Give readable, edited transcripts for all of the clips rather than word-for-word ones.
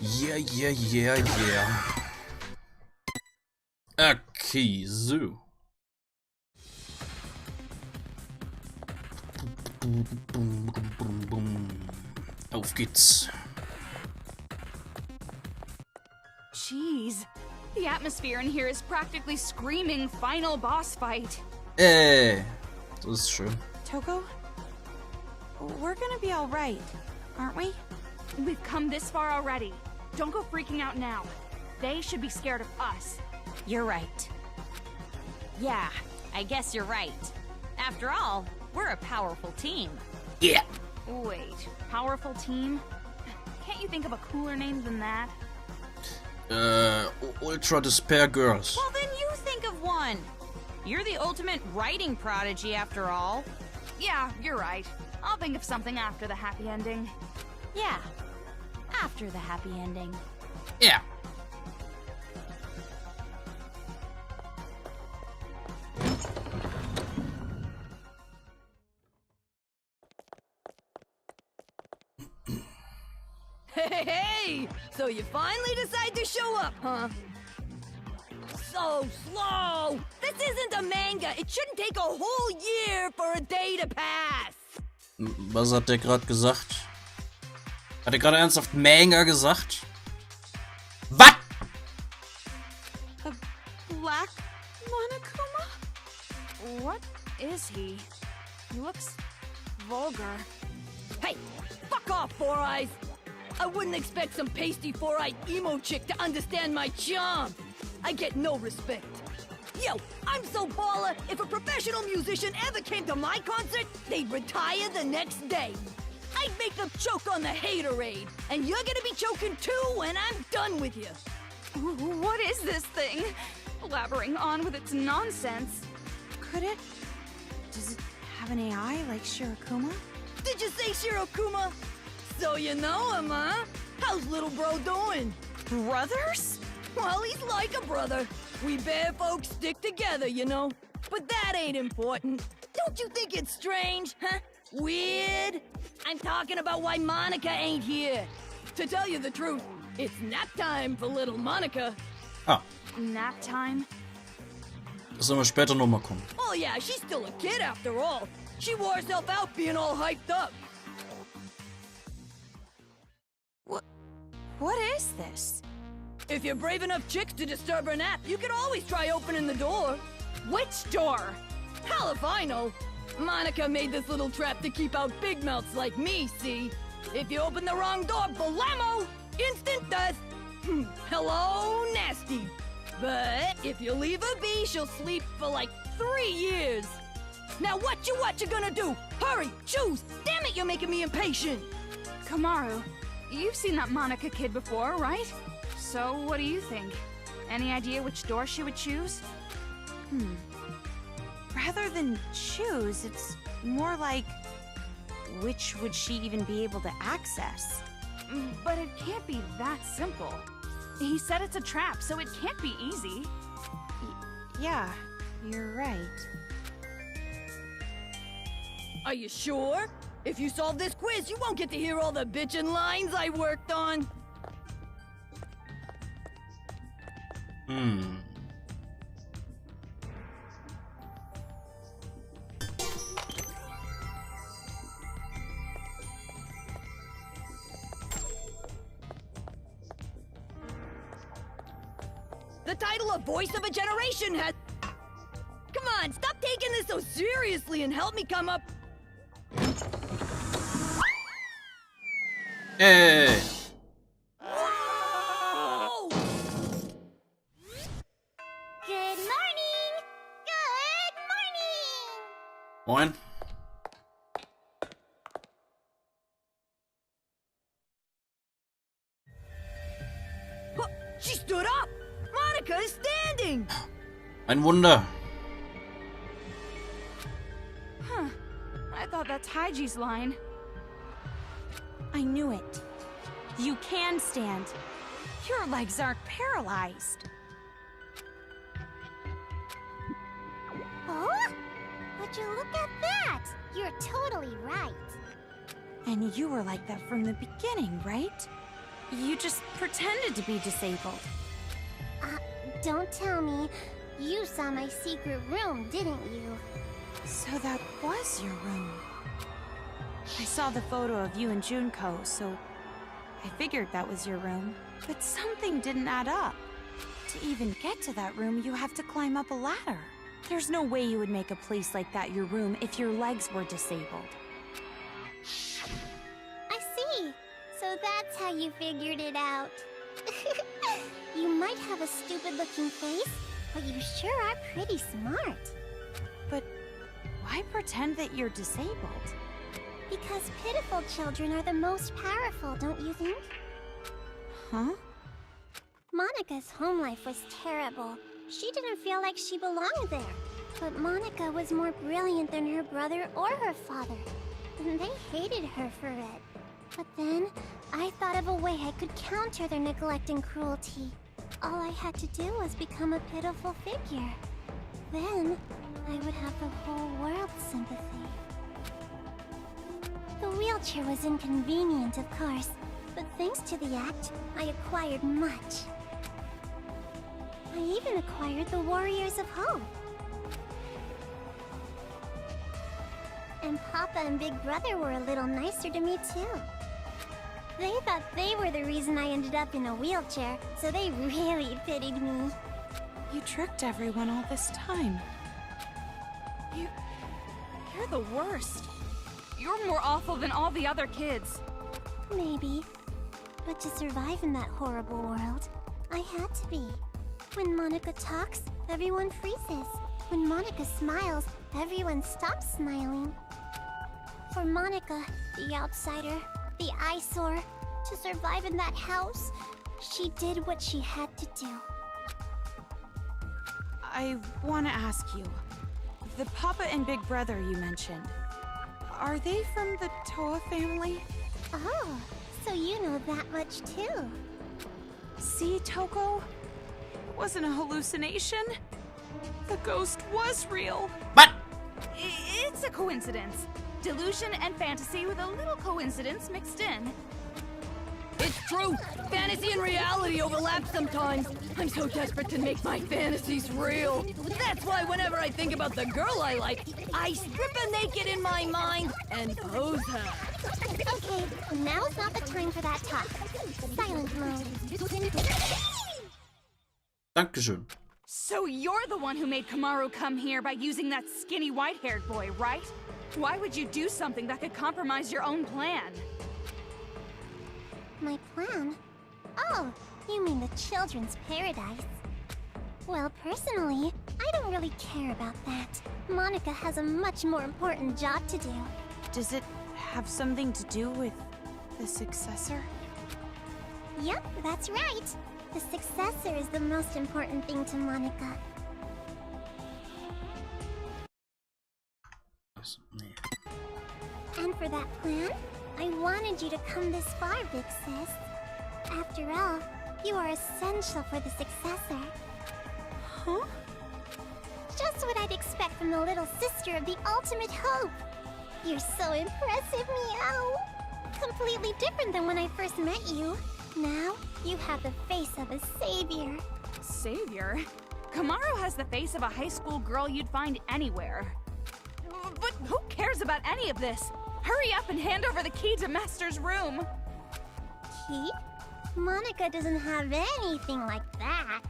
Yeah, yeah, yeah, yeah. Okay, so. Auf geht's. Jeez, the atmosphere in here is practically screaming final boss fight. Das ist schön. Toko? We're gonna be alright, aren't we? We've come this far already. Don't go freaking out now. They should be scared of us. You're right. Yeah, I guess you're right. After all, we're a powerful team. Yeah. Wait, powerful team? Can't you think of a cooler name than that? Ultra Despair Girls. Well, then you think of one. You're the ultimate writing prodigy, after all. Yeah, you're right. I'll think of something after the happy ending. Yeah, after the happy ending. Yeah. Hey! So you finally decide to show up, huh? So slow! This isn't a manga! It shouldn't take a whole year for a day to pass! Was hat der gerade gesagt? Hat er gerade ernsthaft Manga gesagt? Was? A black Monokuma? What is he? He looks vulgar. Hey! Fuck off, Four Eyes! I wouldn't expect some pasty four-eyed emo chick to understand my charm! I get no respect. Yo, I'm so baller, if a professional musician ever came to my concert, they'd retire the next day. I'd make them choke on the haterade, and you're gonna be choking too when I'm done with you. What is this thing? Blabbering on with its nonsense. Could it? Does it have an AI like Shirokuma? Did you say Shirokuma? So you know him, huh? How's little bro doing? Brothers? Well, he's like a brother. We bear folks stick together, you know. But that ain't important. Don't you think it's strange, huh? Weird? I'm talking about why Monica ain't here. To tell you the truth, it's nap time for little Monica. Ah, Nap time? das sollen wir später nochmal kommen. Oh yeah, she's still a kid after all. She wore herself out being all hyped up. What is this? If you're brave enough chicks to disturb her nap, you could always try opening the door. Which door? Hell if I know. Monica made this little trap to keep out big mouths like me, see? If you open the wrong door, blammo! Instant death! Hello, nasty. But if you leave her be, she'll sleep for like 3 years. Now what you gonna do? Hurry, choose! Damn it, you're making me impatient! Kamaru, you've seen that Monica kid before, right? So, what do you think? Any idea which door she would choose? Rather than choose, it's more like, which would she even be able to access? But it can't be that simple. He said it's a trap, so it can't be easy. Yeah, you're right. Are you sure? If you solve this quiz, you won't get to hear all the bitchin' lines I worked on. The title of Voice of a Generation has... Come on, stop taking this so seriously and help me come up... Hey. Whoa! Good morning! Good morning! Moin. Huh, she stood up! Monica is standing! Ein Wunder. Huh. I thought that's Haiji's line. I knew it. You can stand. Your legs aren't paralyzed. Oh? Would you look at that? You're totally right. And you were like that from the beginning, right? You just pretended to be disabled. Don't tell me. You saw my secret room, didn't you? So that was your room. I saw the photo of you and Junko, so I figured that was your room. But something didn't add up. To even get to that room, you have to climb up a ladder. There's no way you would make a place like that your room if your legs were disabled. I see. So that's how you figured it out. You might have a stupid-looking face, but you sure are pretty smart. But why pretend that you're disabled? Because pitiful children are the most powerful, don't you think? Huh? Monika's home life was terrible. She didn't feel like she belonged there. But Monika was more brilliant than her brother or her father. And they hated her for it. But then, I thought of a way I could counter their neglect and cruelty. All I had to do was become a pitiful figure. Then, I would have the whole world's sympathy. The wheelchair was inconvenient, of course, but thanks to the act, I acquired much. I even acquired the Warriors of Hope. And Papa and Big Brother were a little nicer to me, too. They thought they were the reason I ended up in a wheelchair, so they really pitied me. You tricked everyone all this time. You're the worst. You're more awful than all the other kids. Maybe. But to survive in that horrible world, I had to be. When Monika talks, everyone freezes. When Monika smiles, everyone stops smiling. For Monika, the outsider, the eyesore, to survive in that house, she did what she had to do. I want to ask you, the Papa and Big Brother you mentioned, are they from the Toa family? Oh, so you know that much too. See, Toko? It wasn't a hallucination. The ghost was real. But It's a coincidence. Delusion and fantasy with a little coincidence mixed in. It's true. Fantasy and reality overlap sometimes. I'm so desperate to make my fantasies real. That's why whenever I think about the girl I like, I strip her naked in my mind and pose her. Okay, now's not the time for that talk. Silent mode. Dankeschön. So you're the one who made Kamaru come here by using that skinny white-haired boy, right? Why would you do something that could compromise your own plan? My plan? Oh, you mean the children's paradise. Well, personally, I don't really care about that. Monika has a much more important job to do. Does it have something to do with the successor? Yep, that's right. The successor is the most important thing to Monika. And for that plan, I wanted you to come this far, Big Sis. After all, you are essential for the successor. Huh? Just what I'd expect from the little sister of the ultimate hope. You're so impressive, Meow. Completely different than when I first met you. Now, you have the face of a savior. Savior? Kamaru has the face of a high school girl you'd find anywhere. But who cares about any of this? Hurry up and hand over the key to Master's room. Key? Monika doesn't have anything like that.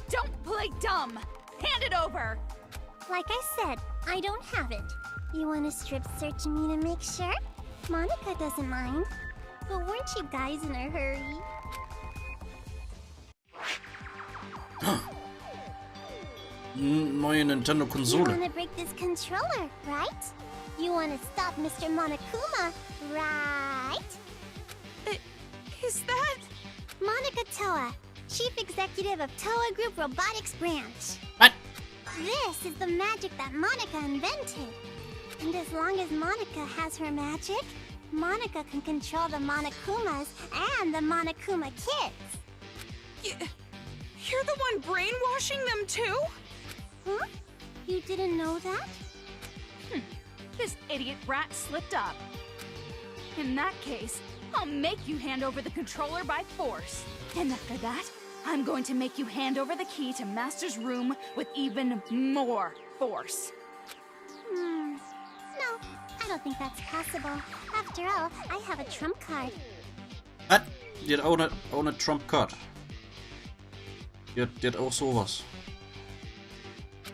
Don't play dumb. Hand it over. Like I said, I don't have it. You want to strip search me to make sure? Monika doesn't mind. But weren't you guys in a hurry? Neue You Nintendo-Konsole. want to break this controller, right? You want to stop Mr. Monokuma, right? Is that... Monika Toa, Chief Executive of Toa Group Robotics Branch. What? This is the magic that Monika invented. And as long as Monika has her magic, Monika can control the Monokumas and the Monokuma kids. You're the one brainwashing them too? Huh? You didn't know that? This idiot brat slipped up. In that case, I'll make you hand over the controller by force. And after that, I'm going to make you hand over the key to Master's room with even more force. No, I don't think that's possible. After all, I have a trump card. Was? Die hat auch eine Trump Card. Die hat auch sowas.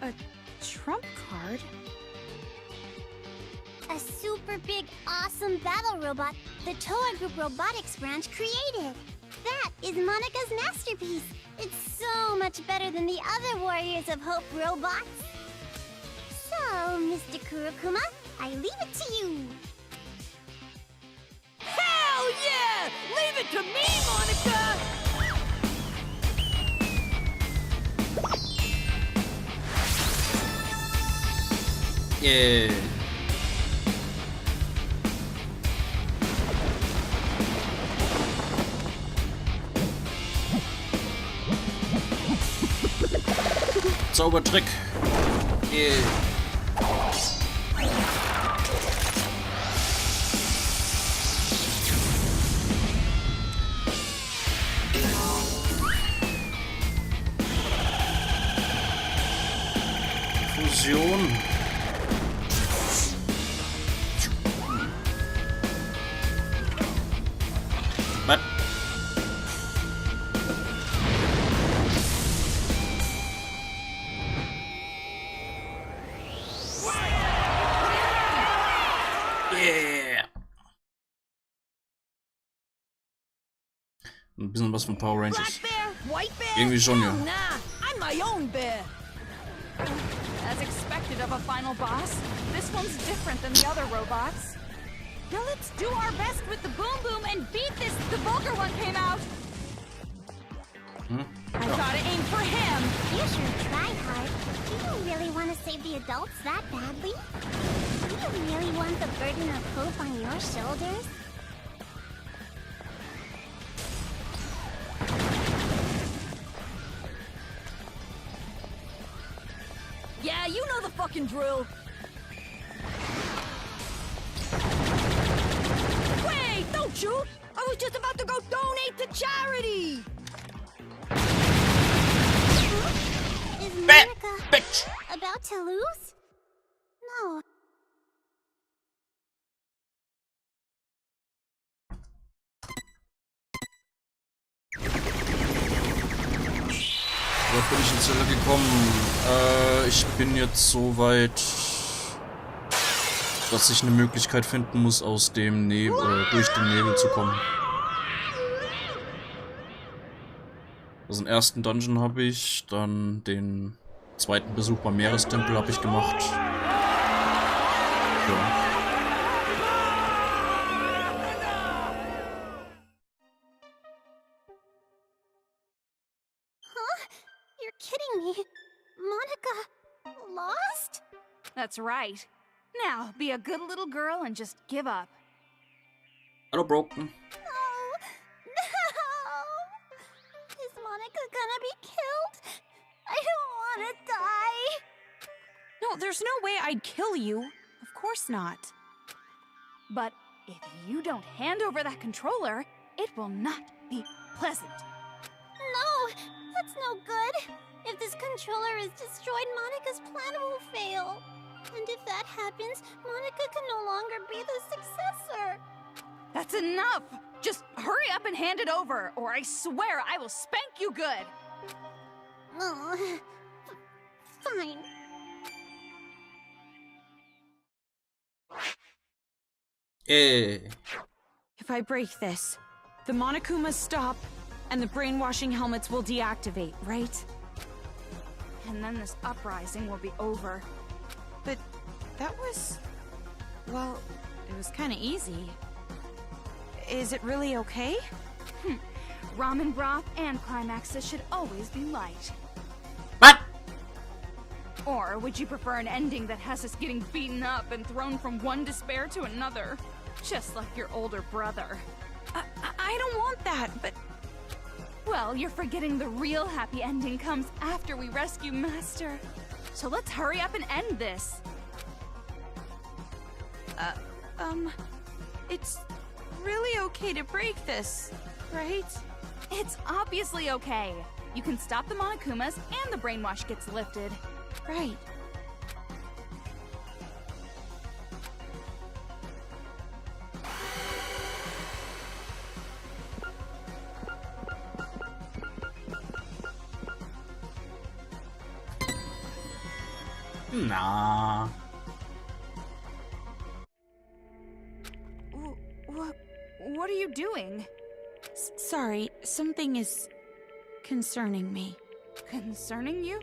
A trump card? A super big, awesome battle robot the Toa Group Robotics branch created. That is Monika's masterpiece. It's so much better than the other Warriors of Hope robots. So, Mr. Kurokuma, I leave it to you. Hell yeah! Leave it to me, Monica! Yeah. Zaubertrick. Yeah. Fusion. Was? Yeah. Ein bisschen was von Power Rangers. Black bear? White bear? Irgendwie schon, ja. Nah, I'm my own bear. As expected of a final boss, this one's different than the other robots. Now let's do our best with the boom boom and beat this. The vulgar one came out! I gotta aim for him. You sure try hard. Do you really want to save the adults that badly? Do you really want the burden of hope on your shoulders? Yeah, you know the fucking drill. Wait, don't you? I was just about to go donate to charity. Is Bad Monica bitch. about to lose? No. Wo bin ich jetzt gekommen? Ich bin jetzt so weit, dass ich eine Möglichkeit finden muss, aus dem Nebel, durch den Nebel zu kommen. Also den ersten Dungeon habe ich, dann den zweiten Besuch beim Meerestempel habe ich gemacht. Ja. You're kidding me. Monica lost? That's right. Now, be a good little girl and just give up. Hallo Broken. No. Is Monica gonna be killed? I don't want to die. No, there's no way I'd kill you. Of course not. But if you don't hand over that controller, it will not be pleasant. No, that's no good. If this controller is destroyed, Monica's plan will fail. And if that happens, Monica can no longer be the successor. That's enough! Just hurry up and hand it over, or I swear I will spank you good! Oh, fine. Ey. If I break this, the Monokumas stop, and the brainwashing helmets will deactivate, right? And then this uprising will be over. But that was... well, it was kind of easy. Is it really okay? Ramen broth and climaxes should always be light. What? Or would you prefer an ending that has us getting beaten up and thrown from one despair to another? Just like your older brother. I don't want that, but... Well, you're forgetting the real happy ending comes after we rescue Master. So let's hurry up and end this. It's really okay to break this, right? It's obviously okay. You can stop the Monokumas and the brainwash gets lifted. Right. Nah. What are you doing? Sorry, something is concerning me. Concerning you?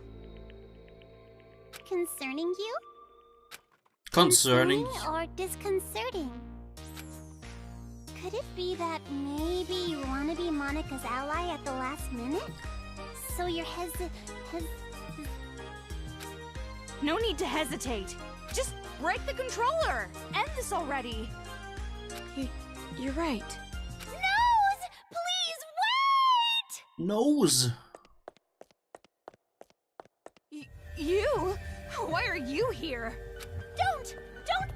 Concerning you? Concerning. Or disconcerting? Could it be that maybe you want to be Monika's ally at the last minute? So you're No need to hesitate. Just break the controller. End this already. You're right. Nose! Please wait! Nose. You? Why are you here? Don't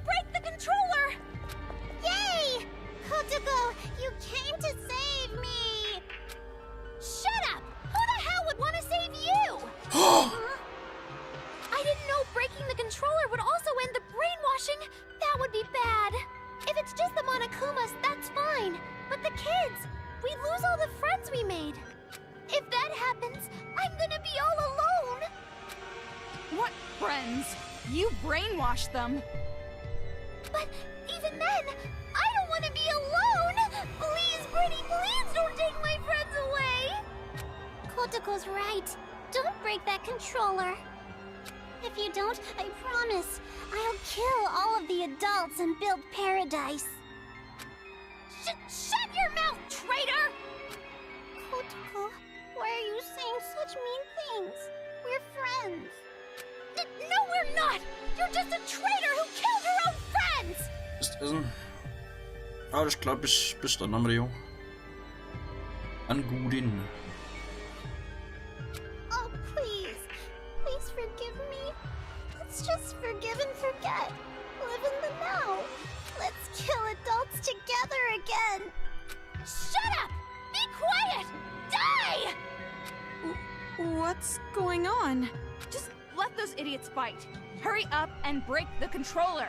break the controller! Yay! Kotoko, you came to save me! Shut up! Who the hell would want to save you? I didn't know breaking the controller would also end the brainwashing. That would be bad. If it's just the Monokumas, that's fine. But the kids, we lose all the friends we made. If that happens, I'm gonna be all alone. What friends? You brainwashed them. But even then, I don't want to be alone. Please, pretty, please don't take my friends away. Kotoko's right. Don't break that controller. If you don't, I promise, I'll kill all of the adults and build paradise. Shut your mouth, traitor! Kotoko, why are you saying such mean things? We're friends. No, we're not! You're just a traitor who killed her own friends! Ist essen. Alles klar, bis dann, Amrio. An Gudin. Oh, please. Please forgive me. Let's just forgive and forget. Live in the now. Let's kill adults together again. Shut up! Be quiet! Die! What's going on? Just let those idiots fight. Hurry up and break the controller.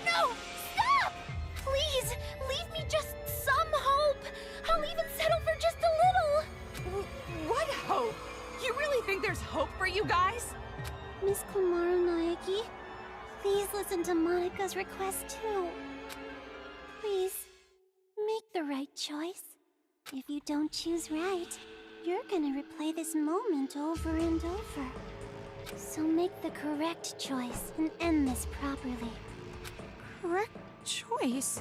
No! Stop! Please, leave me just some hope. I'll even settle for just a little. What hope? You really think there's hope for you guys? Miss Komaru Naeki, please listen to Monika's request too. Please, make the right choice. If you don't choose right, you're gonna replay this moment over and over. So make the correct choice and end this properly. Correct choice?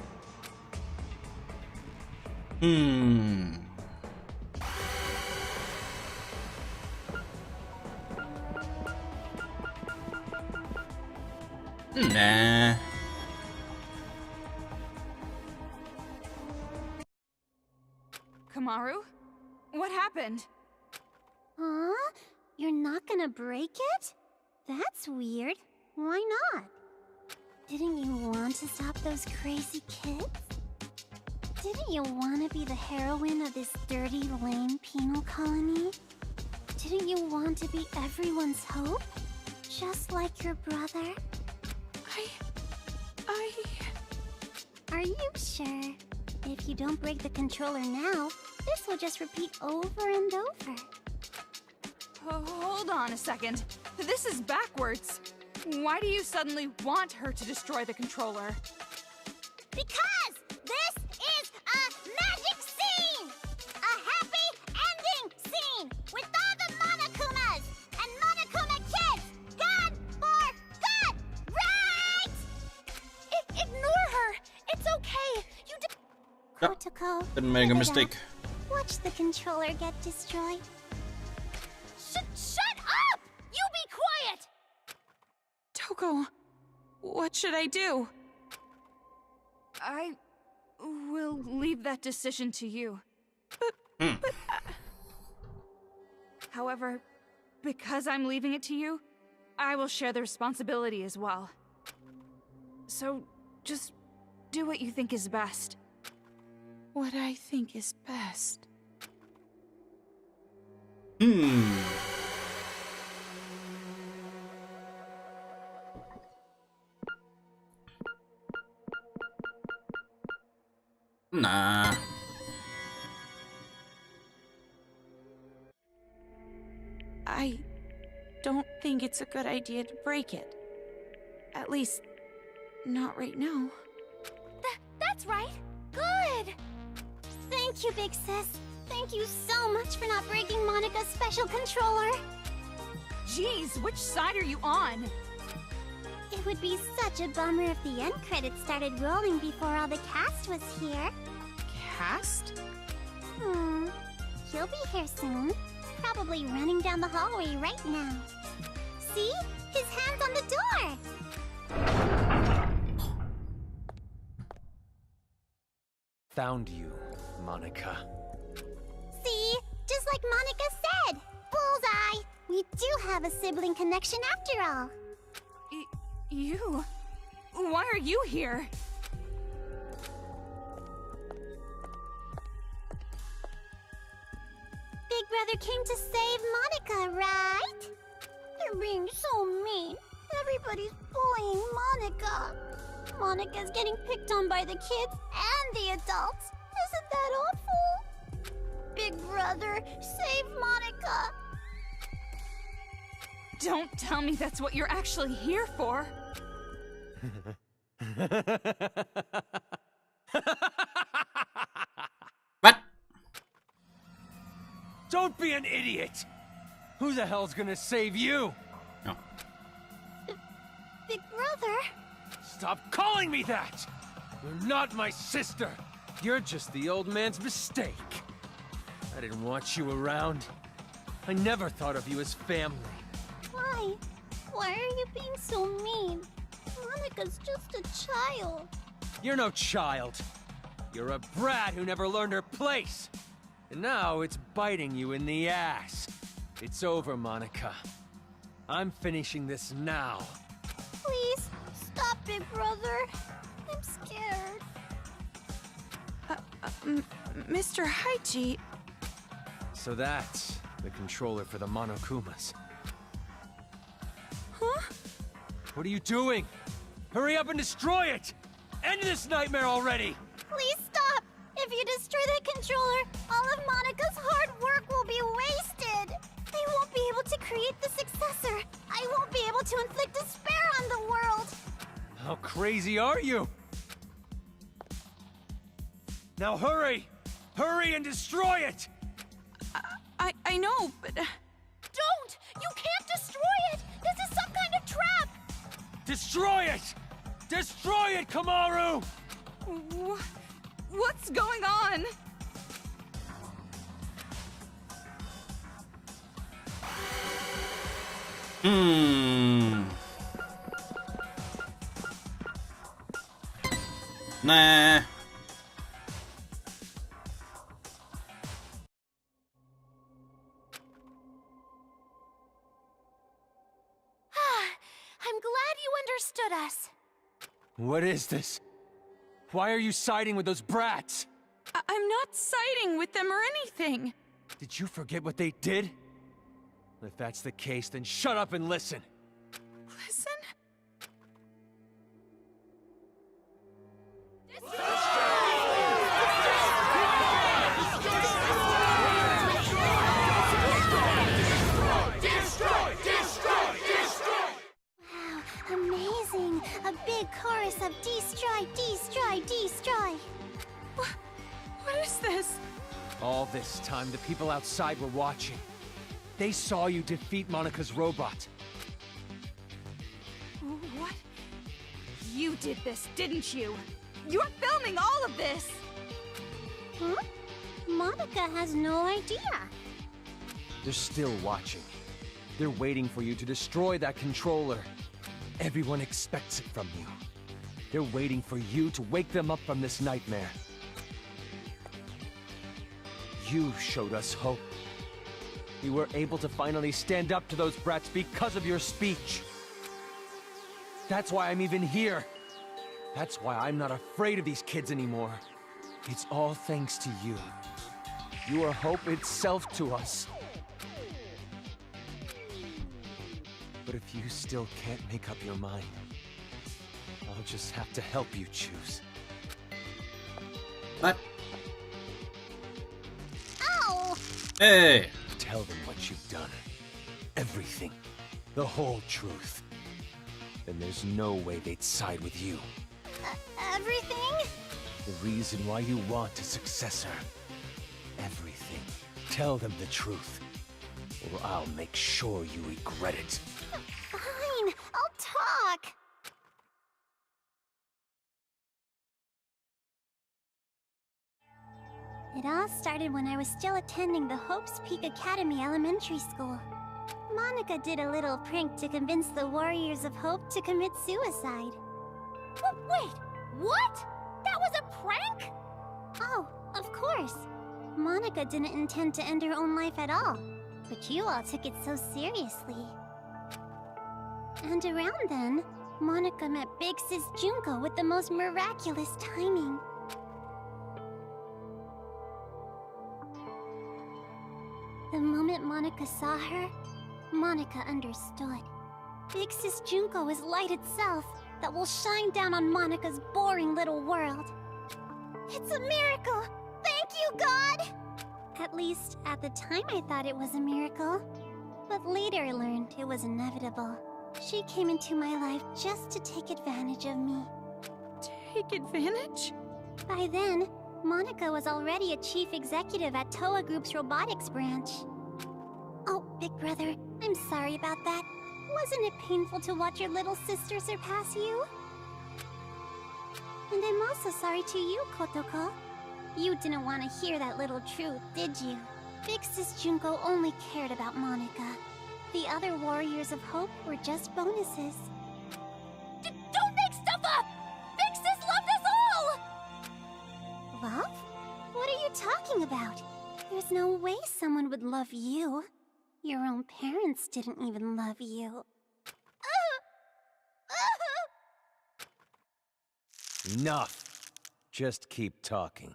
Nah. Komaru? What happened? Huh? You're not gonna break it? That's weird. Why not? Didn't you want to stop those crazy kids? Didn't you want to be the heroine of this dirty, lame penal colony? Didn't you want to be everyone's hope? Just like your brother? Are you sure? If you don't break the controller now, this will just repeat over and over. Hold on a second. This is backwards. Why do you suddenly want her to destroy the controller? Because this is a magic scene! A happy ending scene! With all the Monokumas and Monokuma kids gone for good! Right? Ignore her! It's okay! You did. Ja, Kotoko, didn't make a give it mistake. up. Watch the controller get destroyed. Shut up! You be quiet! Toko, what should I do? I will leave that decision to you. However, because I'm leaving it to you, I will share the responsibility as well. So, just do what you think is best. what I think is best. Nah. I don't think it's a good idea to break it. At least, not right now. That's right. Good. Thank you, Big Sis. Thank you so much for not breaking Monica's special controller. Jeez, which side are you on? It would be such a bummer if the end credits started rolling before all the cast was here. Cast? He'll be here soon. Probably running down the hallway right now. See? His hand's on the door! Found you, Monica. See? Just like Monica said! Bullseye! We do have a sibling connection after all. You? Why are you here? Big Brother came to save Monica, right? They're being so mean. Everybody's bullying Monica. Monica's getting picked on by the kids and the adults. Isn't that awful? Big Brother, save Monica. Don't tell me that's what you're actually here for. What? Don't be an idiot! Who the hell's gonna save you? No. Big Brother? Stop calling me that! You're not my sister! You're just the old man's mistake. I didn't want you around. I never thought of you as family. Why? Why are you being so mean? Monica's just a child. You're no child. You're a brat who never learned her place. And now it's biting you in the ass. It's over, Monica. I'm finishing this now. Please, stop, Big Brother. I'm scared. Mr. Haichi, So that's the controller for the Monokumas. huh? What are you doing? Hurry up and destroy it! End this nightmare already! Please stop! If you destroy that controller, all of Monica's hard work will be wasted! They won't be able to create the successor! I won't be able to inflict despair on the world! How crazy are you? Now hurry! Hurry and destroy it! I know, but... Don't! You can't destroy it! This is some kind of trap! Destroy it! Destroy it, Kamaru! What's going on? Nah. I'm glad you understood us. What is this? Why are you siding with those brats? I'm not siding with them or anything. Did you forget what they did? If that's the case, then shut up and listen. Listen? Wow, amazing! A big chorus of destroy, destroy, destroy! What is this? All this time, the people outside were watching. They saw you defeat Monica's robot. What? You did this, didn't you? You're filming all of this! Huh? Monica has no idea. They're still watching. They're waiting for you to destroy that controller. Everyone expects it from you. They're waiting for you to wake them up from this nightmare. You showed us hope. You were able to finally stand up to those brats because of your speech. That's why I'm even here. That's why I'm not afraid of these kids anymore. It's all thanks to you. You are hope itself to us. But if you still can't make up your mind, I'll just have to help you choose. What? Ow! Hey! Tell them what you've done. Everything. The whole truth. Then there's no way they'd side with you. Everything? The reason why you want a successor. Everything. Tell them the truth, or I'll make sure you regret it. Fine, I'll talk. It all started when I was still attending the Hope's Peak Academy Elementary School. Monica did a little prank to convince the Warriors of Hope to commit suicide. Wait, what? That was a prank? Oh, of course. Monica didn't intend to end her own life at all, but you all took it so seriously. And around then, Monica met Big Sis Junko with the most miraculous timing. The moment Monica saw her, Monica understood. Big Sis Junko is light itself that will shine down on Monica's boring little world. It's a miracle! Thank you, God! At least, at the time I thought it was a miracle. But later I learned it was inevitable. She came into my life just to take advantage of me. Take advantage? By then, Monica was already a chief executive at Toa Group's robotics branch. Oh, big brother, I'm sorry about that. Wasn't it painful to watch your little sister surpass you? And I'm also sorry to you, Kotoko. You didn't want to hear that little truth, did you? Big Sis Junko only cared about Monica. The other Warriors of Hope were just bonuses. Don't make stuff up! Big Sis loved us all! Love? What are you talking about? There's no way someone would love you. Your own parents didn't even love you. Enough. Just keep talking.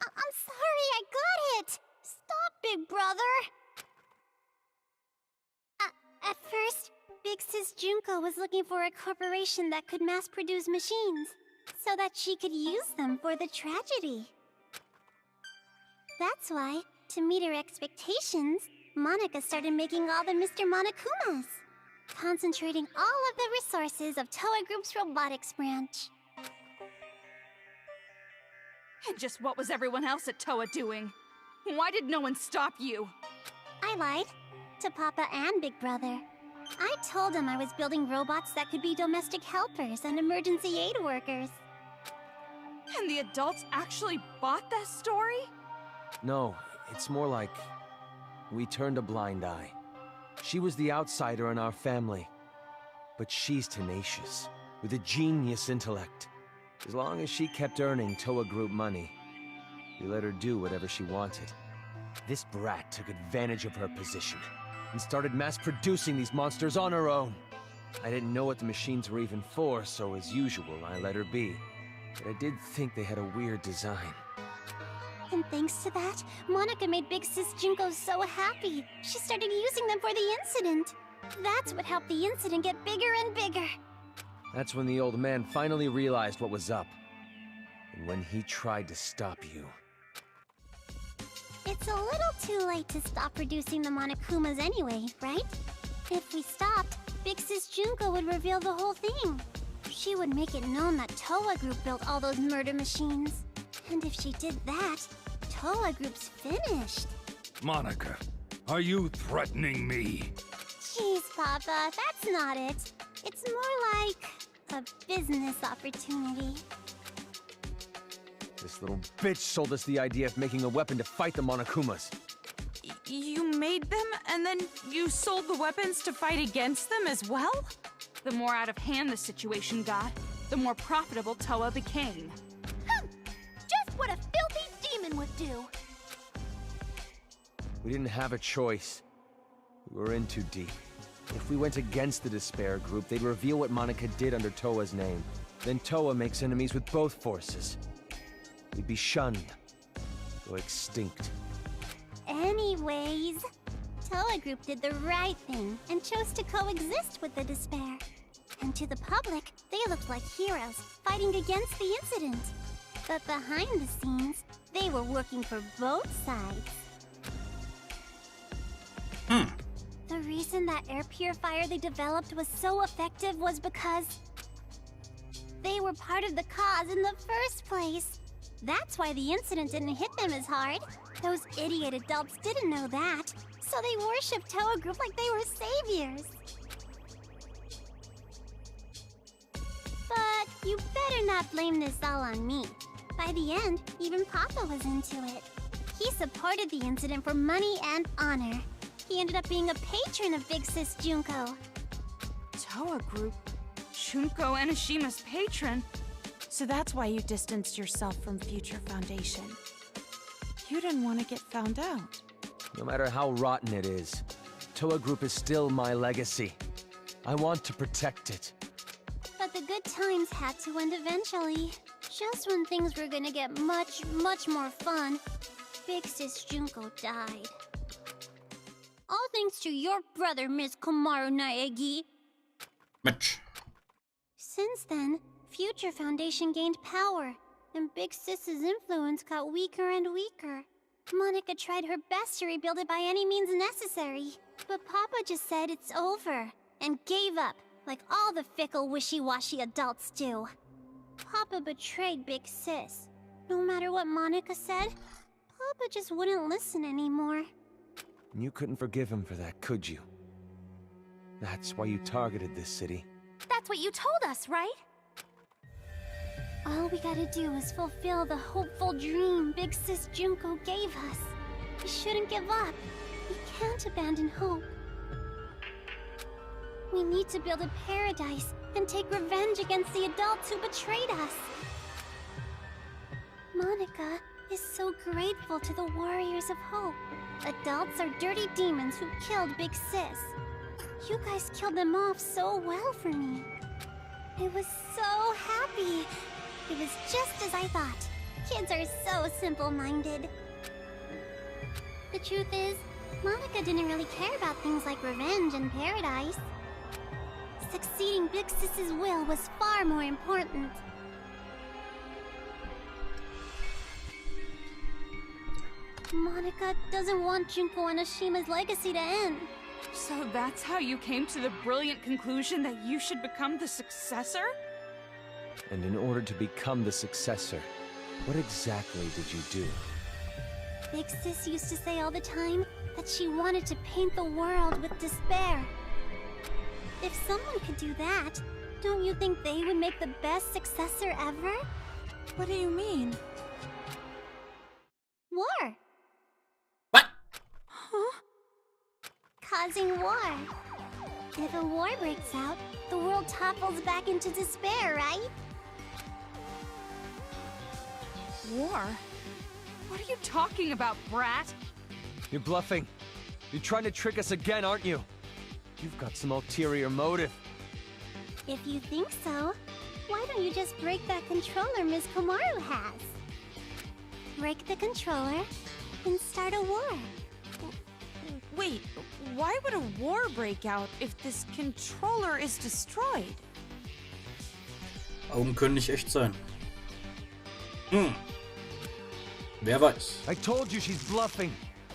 I'm sorry, I got it! Stop, big brother! At first, Big Sis Junko was looking for a corporation that could mass-produce machines, so that she could use them for the tragedy. That's why, to meet her expectations, Monica started making all the Mr. Monokumas, concentrating all of the resources of Toa Group's robotics branch. And just what was everyone else at Toa doing? Why did no one stop you? I lied to Papa and Big Brother. I told them I was building robots that could be domestic helpers and emergency aid workers. And the adults actually bought that story? No, it's more like we turned a blind eye. She was the outsider in our family, but she's tenacious, with a genius intellect. As long as she kept earning Toa Group money, we let her do whatever she wanted. This brat took advantage of her position and started mass-producing these monsters on her own. I didn't know what the machines were even for, so as usual, I let her be. But I did think they had a weird design. And thanks to that, Monica made Big Sis Junko so happy. She started using them for the incident. That's what helped the incident get bigger and bigger. That's when the old man finally realized what was up. And when he tried to stop you. It's a little too late to stop producing the Monokumas anyway, right? If we stopped, Big Sis Junko would reveal the whole thing. She would make it known that Toa Group built all those murder machines. And if she did that, Toa Group's finished. Monica, are you threatening me? Jeez, Papa, that's not it. It's more like a business opportunity. This little bitch sold us the idea of making a weapon to fight the Monokumas. You made them, and then you sold the weapons to fight against them as well? The more out of hand the situation got, the more profitable Toa became. Just what a filthy demon would do. We didn't have a choice. We were in too deep. If we went against the Despair Group, they'd reveal what Monica did under Toa's name. Then Toa makes enemies with both forces. you'd be shunned. Go extinct. Anyways, Toa Group did the right thing and chose to coexist with the despair. And to the public, they looked like heroes fighting against the incident. But behind the scenes, they were working for both sides. The reason that air purifier they developed was so effective was because they were part of the cause in the first place. That's why the incident didn't hit them as hard. Those idiot adults didn't know that, so they worshipped Toa Group like they were saviors. But you better not blame this all on me. By the end, even Papa was into it. He supported the incident for money and honor. He ended up being a patron of Big Sis Junko. Toa Group? Junko Enoshima's patron? So that's why you distanced yourself from Future Foundation. You didn't want to get found out. No matter how rotten it is, Toa Group is still my legacy. I want to protect it. But the good times had to end eventually. Just when things were gonna get much, much more fun, Big Sis Junko died. All thanks to your brother, Miss Komaru Naegi. Mitch. Since then, Future Foundation gained power, and Big Sis's influence got weaker and weaker. Monica tried her best to rebuild it by any means necessary, but Papa just said it's over, and gave up, like all the fickle, wishy-washy adults do. Papa betrayed Big Sis. No matter what Monica said, Papa just wouldn't listen anymore. You couldn't forgive him for that, could you? That's why you targeted this city. That's what you told us, right? All we gotta do is fulfill the hopeful dream Big Sis Junko gave us. We shouldn't give up. We can't abandon hope. We need to build a paradise and take revenge against the adults who betrayed us. Monica is so grateful to the Warriors of Hope. Adults are dirty demons who killed Big Sis. You guys killed them off so well for me. I was so happy. It was just as I thought. Kids are so simple-minded. The truth is, Monica didn't really care about things like revenge and paradise. Succeeding Big Sis's will was far more important. Monica doesn't want Junko Enoshima's legacy to end. So that's how you came to the brilliant conclusion that you should become the successor? And in order to become the successor, what exactly did you do? Big Sis used to say all the time that she wanted to paint the world with despair. If someone could do that, don't you think they would make the best successor ever? What do you mean? War. What? Huh? Causing war. If a war breaks out, the world topples back into despair, right? War? What are you talking about, brat? You're bluffing. You're trying to trick us again, aren't you? You've got some ulterior motive. If you think so, why don't you just break that controller Miss Komaru has? Break the controller and start a war. Wait, why would a war break out if this controller is destroyed? Augen können nicht echt sein. Wer weiß. I told you she's bluffing.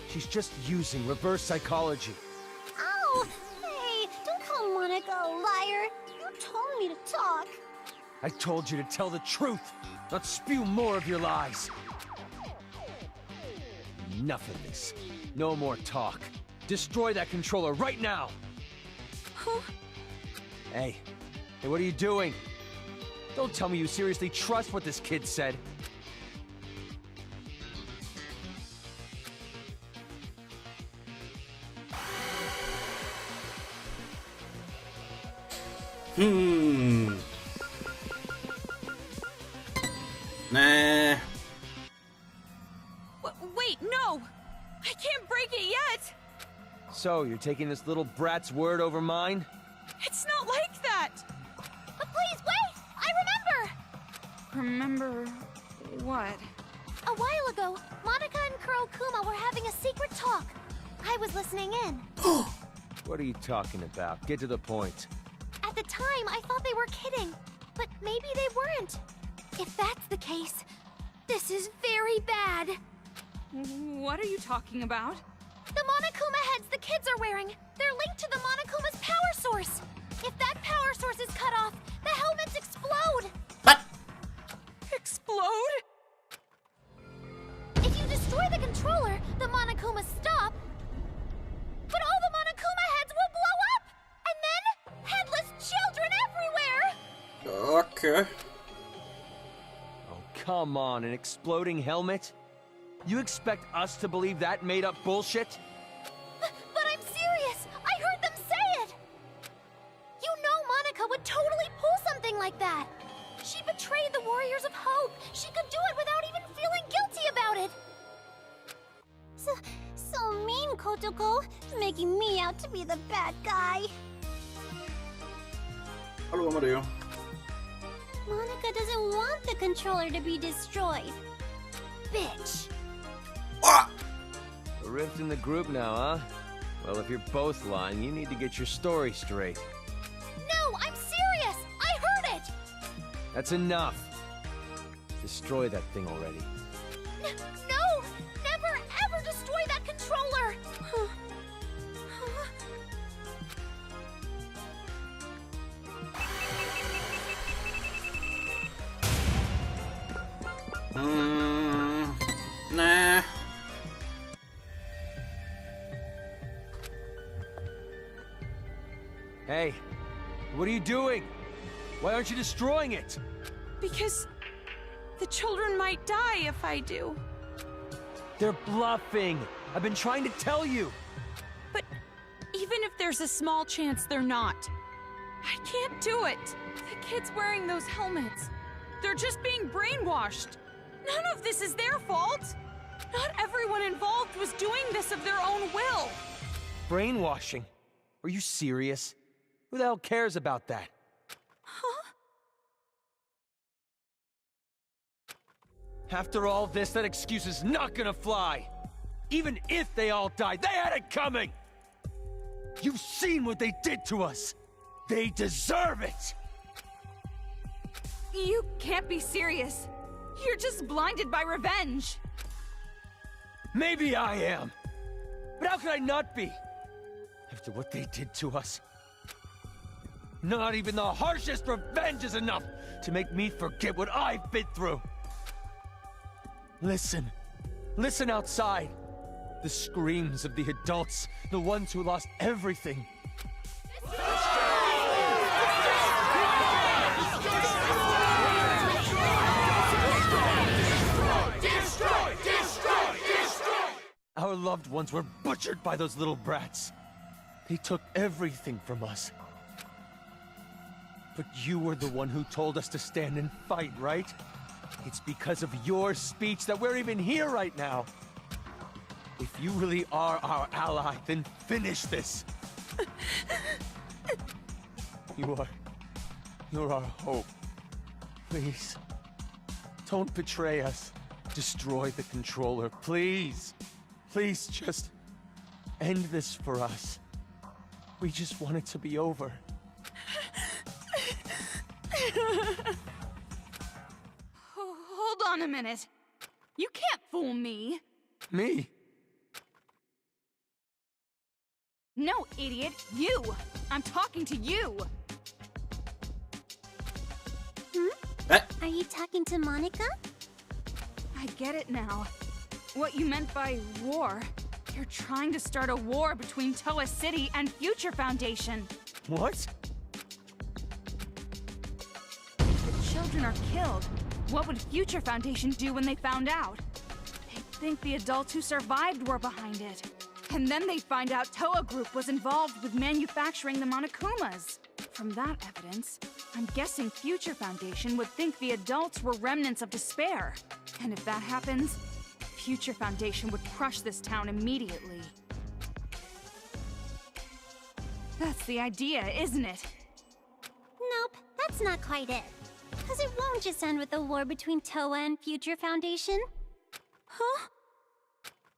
She's just using reverse psychology. Ow! Hey, don't call Monica a liar. You told me to talk. I told you to tell the truth, not spew more of your lies. Enough of this. No more talk. Destroy that controller right now! Huh? Hey, what are you doing? Don't tell me you seriously trust what this kid said. Nah. Wait, no! I can't break it yet! So, you're taking this little brat's word over mine? It's not like that! But please wait! I remember! Remember what? A while ago, Monica and Kurokuma were having a secret talk. I was listening in. What are you talking about? Get to the point. At the time, I thought they were kidding, but maybe they weren't. If that's the case, this is very bad. What are you talking about? The Monokuma heads the kids are wearing, they're linked to the Monokuma's power source. If that power source is cut off, the helmets explode. What? Explode? If you destroy the controller, the Monokumas stop. But all the Monokuma heads will blow up! And then, headless children everywhere! Okay. Oh, come on, an exploding helmet? You expect us to believe that made-up bullshit? But I'm serious! I heard them say it! You know Monica would totally pull something like that! She betrayed the Warriors of Hope! She could do it without even feeling guilty about it! So mean, Kotoko! Making me out to be the bad guy! Hallo, Amadeo. Monica doesn't want the controller to be destroyed. Bitch! Ah! A rift in the group now, huh? Well, if you're both lying, you need to get your story straight. No, I'm serious! I heard it! That's enough. Destroy that thing already. No! Never ever destroy that controller! Nah. Hey, what are you doing? Why aren't you destroying it? Because the children might die if I do. They're bluffing. I've been trying to tell you. But even if there's a small chance they're not, I can't do it. The kids wearing those helmets, they're just being brainwashed. None of this is their fault. Not everyone involved was doing this of their own will. Brainwashing? Are you serious? Who the hell cares about that? Huh? After all this, that excuse is not gonna fly. Even if they all died, they had it coming! You've seen what they did to us! They deserve it! You can't be serious. You're just blinded by revenge. Maybe I am. But how could I not be? After what they did to us. Not even the harshest revenge is enough to make me forget what I've been through. Listen. Listen outside. The screams of the adults, the ones who lost everything. Our loved ones were butchered by those little brats. They took everything from us. But you were the one who told us to stand and fight, right? It's because of your speech that we're even here right now. If you really are our ally, then finish this. You're our hope. Please, don't betray us. Destroy the controller, please. Please just end this for us. We just want it to be over. Hold on a minute. You can't fool me. Me? No, idiot. You. I'm talking to you. Are you talking to Monica? I get it now. What you meant by war. You're trying to start a war between Toa City and Future Foundation. What? If the children are killed, what would Future Foundation do when they found out? They'd think the adults who survived were behind it. And then they'd find out Toa Group was involved with manufacturing the Monokumas. From that evidence, I'm guessing Future Foundation would think the adults were remnants of despair. And if that happens, Future Foundation would crush this town immediately. That's the idea, isn't it? Nope, that's not quite it. Because it won't just end with a war between Toa and Future Foundation. Huh?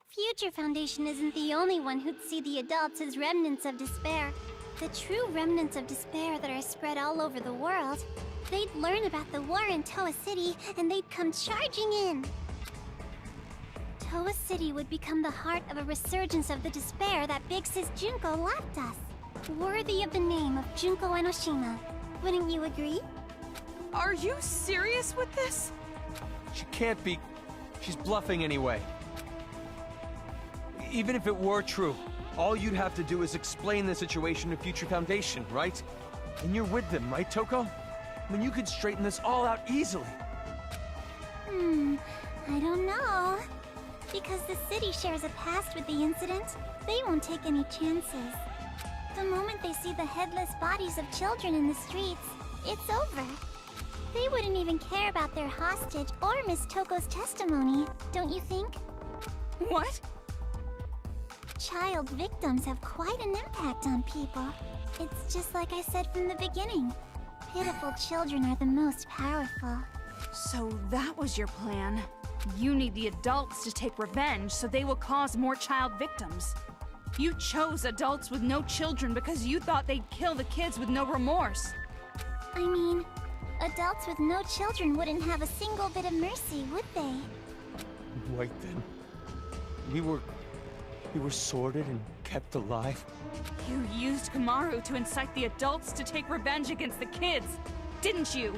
Future Foundation isn't the only one who'd see the adults as remnants of despair. The true remnants of despair that are spread all over the world. They'd learn about the war in Toa City, and they'd come charging in. Toa City would become the heart of a resurgence of the despair that Big Sis Junko left us. Worthy of the name of Junko Enoshima. Wouldn't you agree? Are you serious with this? She can't be. She's bluffing anyway. Even if it were true, all you'd have to do is explain the situation to Future Foundation, right? And you're with them, right, Toko? I mean, you could straighten this all out easily. I don't know. Because the city shares a past with the incident, they won't take any chances. The moment they see the headless bodies of children in the streets, it's over. They wouldn't even care about their hostage or Miss Toko's testimony, don't you think? What? Child victims have quite an impact on people. It's just like I said from the beginning. Pitiful children are the most powerful. So that was your plan. You need the adults to take revenge so they will cause more child victims. You chose adults with no children because you thought they'd kill the kids with no remorse. I mean, adults with no children wouldn't have a single bit of mercy, would they? Wait then. We were sorted and kept alive? You used Kamaru to incite the adults to take revenge against the kids, didn't you?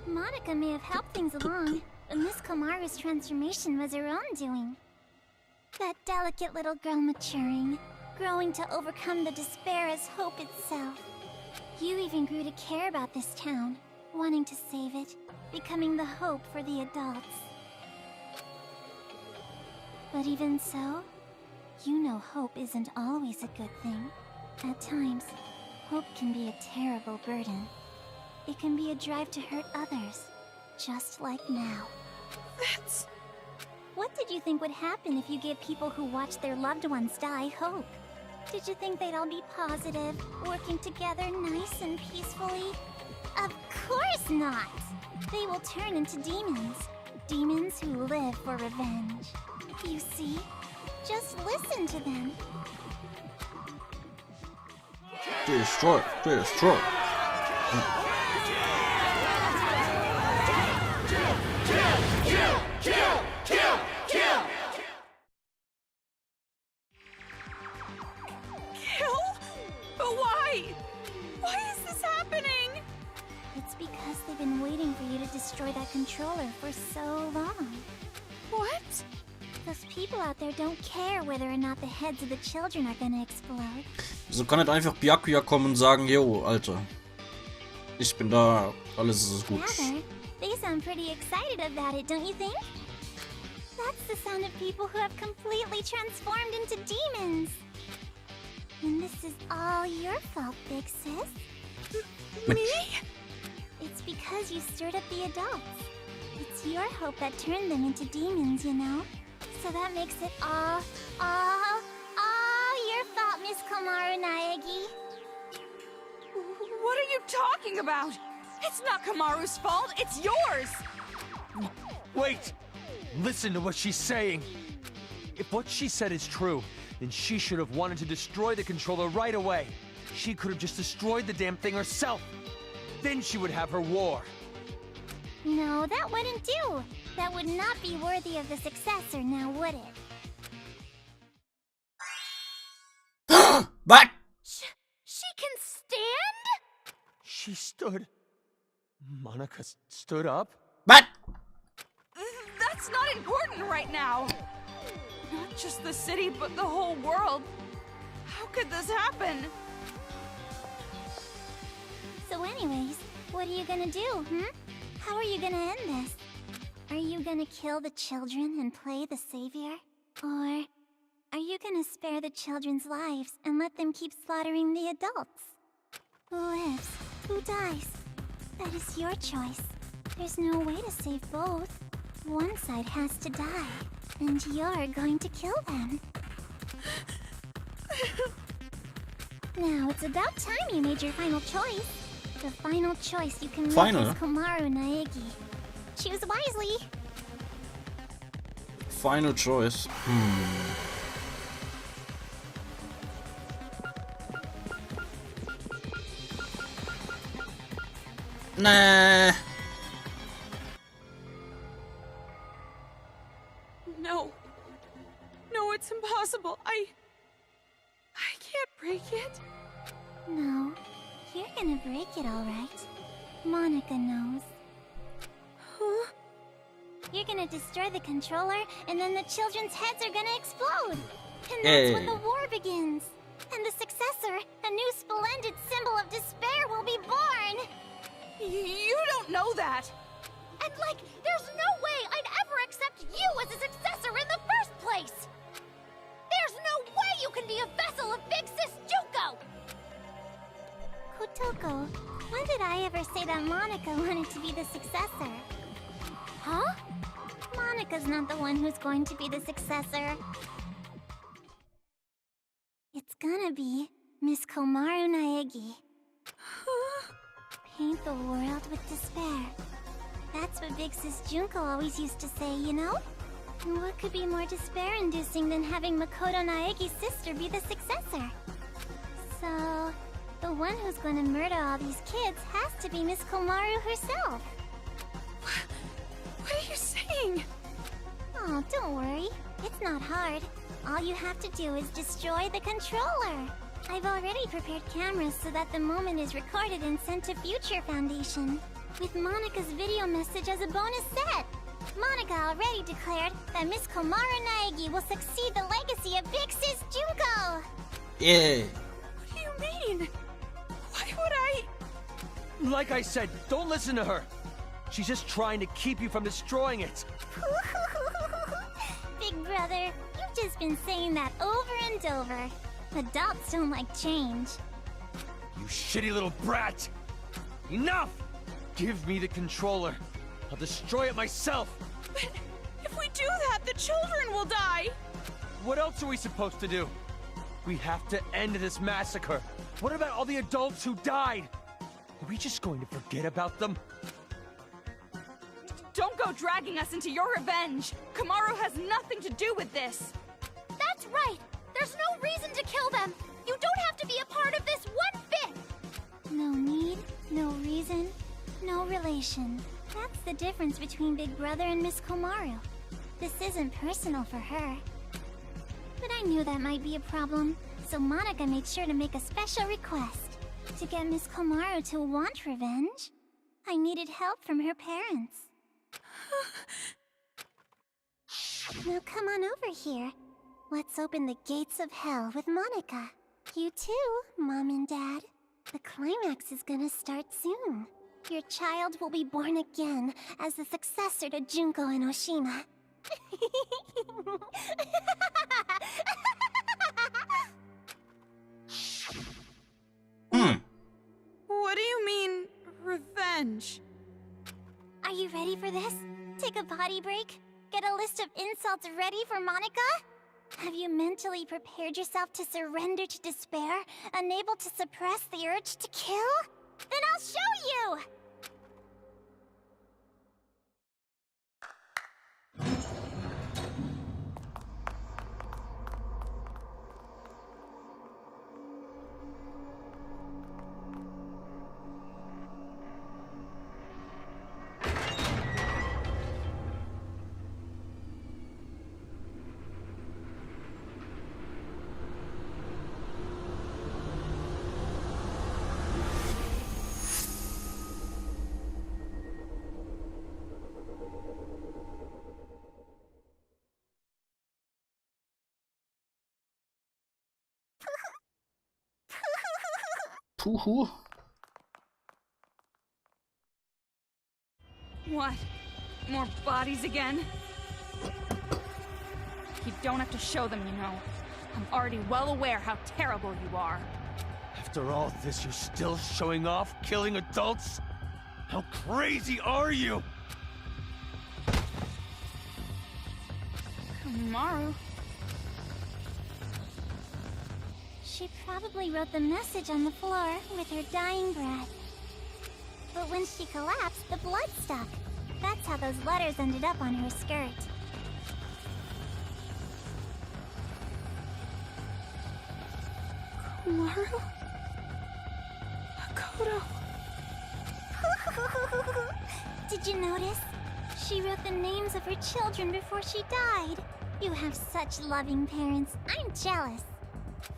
Monica may have helped things along, but Miss Kamaru's transformation was her own doing. That delicate little girl maturing, growing to overcome the despair as hope itself. You even grew to care about this town, wanting to save it, becoming the hope for the adults. But even so, you know hope isn't always a good thing. At times, hope can be a terrible burden. It can be a drive to hurt others, just like now. That's... What did you think would happen if you gave people who watched their loved ones die hope? Did you think they'd all be positive, working together nice and peacefully? Of course not! They will turn into demons. Demons who live for revenge. You see? Just listen to them. Destroy, destroy. Kill? But why? Why is this happening? It's because they've been waiting for you to destroy that controller for so long. What? Those people out there don't care whether or not the heads of the children are gonna explode. Wieso kann nicht einfach Byakuya kommen und sagen, yo, Alter. Ich bin da, alles ist gut. Rather, they sound pretty excited about it, don't you think? That's the sound of people who have completely transformed into demons. And this is all your fault, Big Sis. Me? It's because you stirred up the adults. It's your hope that turned them into demons, you know? So that makes it all your fault, Miss Kamaru Naegi. What are you talking about? It's not Kamaru's fault, it's yours! Wait! Listen to what she's saying. If what she said is true, then she should have wanted to destroy the controller right away. She could have just destroyed the damn thing herself. Then she would have her war. No, that wouldn't do. That would not be worthy of the successor, now would it? What? She can stand? She stood. Monica stood up? What? That's not important right now. Not just the city, but the whole world. How could this happen? So anyways, what are you gonna do, How are you gonna end this? Are you gonna kill the children and play the savior? Or are you gonna spare the children's lives and let them keep slaughtering the adults? Who lives? Who dies? That is your choice. There's no way to save both. One side has to die, and you're going to kill them. Now, it's about time you made your final choice. The final choice you can make Final? is Komaru Naegi. Choose wisely. Final choice. Nah. No. No, it's impossible. I can't break it. No, you're gonna break it all right. Monica knows. Huh? You're gonna destroy the controller, and then the children's heads are gonna explode. And that's when the war begins. And the successor, a new splendid symbol of despair, will be born. You don't know that! And there's no way I'd ever accept you as a successor in the first place! There's no way you can be a vessel of Big Sis Junko! Kotoko, when did I ever say that Monica wanted to be the successor? Huh? Monica's not the one who's going to be the successor. It's gonna be Miss Komaru Naegi. Paint the world with despair. That's what Big Sis Junko always used to say, you know? And what could be more despair-inducing than having Makoto Naegi's sister be the successor? So, the one who's gonna murder all these kids has to be Miss Komaru herself. What are you saying? Oh, don't worry. It's not hard. All you have to do is destroy the controller. I've already prepared cameras so that the moment is recorded and sent to Future Foundation, with Monica's video message as a bonus set. Monica already declared that Miss Komaru Naegi will succeed the legacy of Big Sis Junko! Yeah. What do you mean? Why would I? Like I said, don't listen to her. She's just trying to keep you from destroying it. Big brother, you've just been saying that over and over. Adults don't like change. You shitty little brat! Enough! Give me the controller. I'll destroy it myself. But if we do that, the children will die! What else are we supposed to do? We have to end this massacre. What about all the adults who died? Are we just going to forget about them? Don't go dragging us into your revenge! Komaru has nothing to do with this! That's right! There's no reason to kill them! You don't have to be a part of this one bit! No need, no reason, no relation. That's the difference between Big Brother and Miss Komaru. This isn't personal for her. But I knew that might be a problem, so Monica made sure to make a special request. To get Miss Komaru to want revenge, I needed help from her parents. Now come on over here. Let's open the gates of hell with Monica. You too, Mom and Dad. The climax is gonna start soon. Your child will be born again as the successor to Junko and Oshima. What do you mean, revenge? Are you ready for this? Take a potty break? Get a list of insults ready for Monica? Have you mentally prepared yourself to surrender to despair, unable to suppress the urge to kill? Then I'll show you! Puhu. What? More bodies again? You don't have to show them, you know. I'm already well aware how terrible you are. After all this, you're still showing off killing adults? How crazy are you? Komaru? She probably wrote the message on the floor with her dying breath. But when she collapsed, the blood stuck. That's how those letters ended up on her skirt. Komaru? Hakoto? Did you notice? She wrote the names of her children before she died. You have such loving parents. I'm jealous.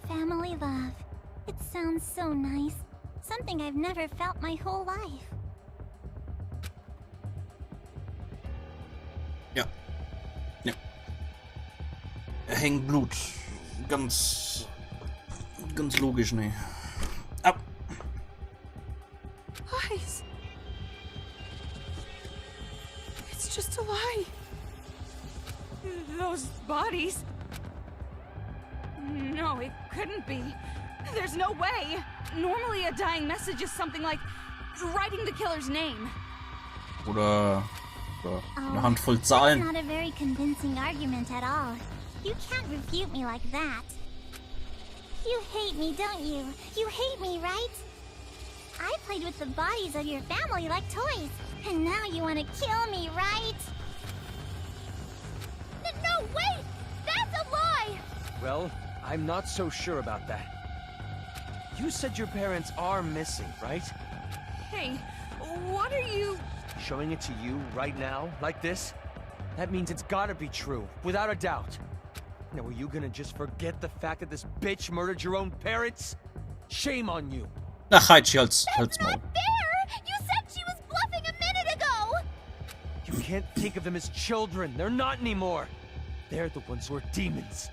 Family love. It sounds so nice. Something I've never felt my whole life. Ja. Ja. Er hängt Blut. Ganz logisch, ne. Au. Lies. It's just a lie. Those bodies... No, it couldn't be. There's no way. Normally a dying message is something like writing the killer's name. Oder eine Handvoll Zahlen. That's not a very convincing argument at all. You can't refute me like that. You hate me, don't you? You hate me, right? I played with the bodies of your family like toys, and now you want to kill me, right? No, wait! That's a lie! Well, I'm not so sure about that. You said your parents are missing, right? Hey, what are you... Showing it to you right now, like this? That means it's gotta be true, without a doubt. Now, are you gonna just forget the fact that this bitch murdered your own parents? Shame on you. Ach, halt's Maul. Fair! You said she was bluffing a minute ago! You can't think of them as children. They're not anymore. They're the ones who are demons.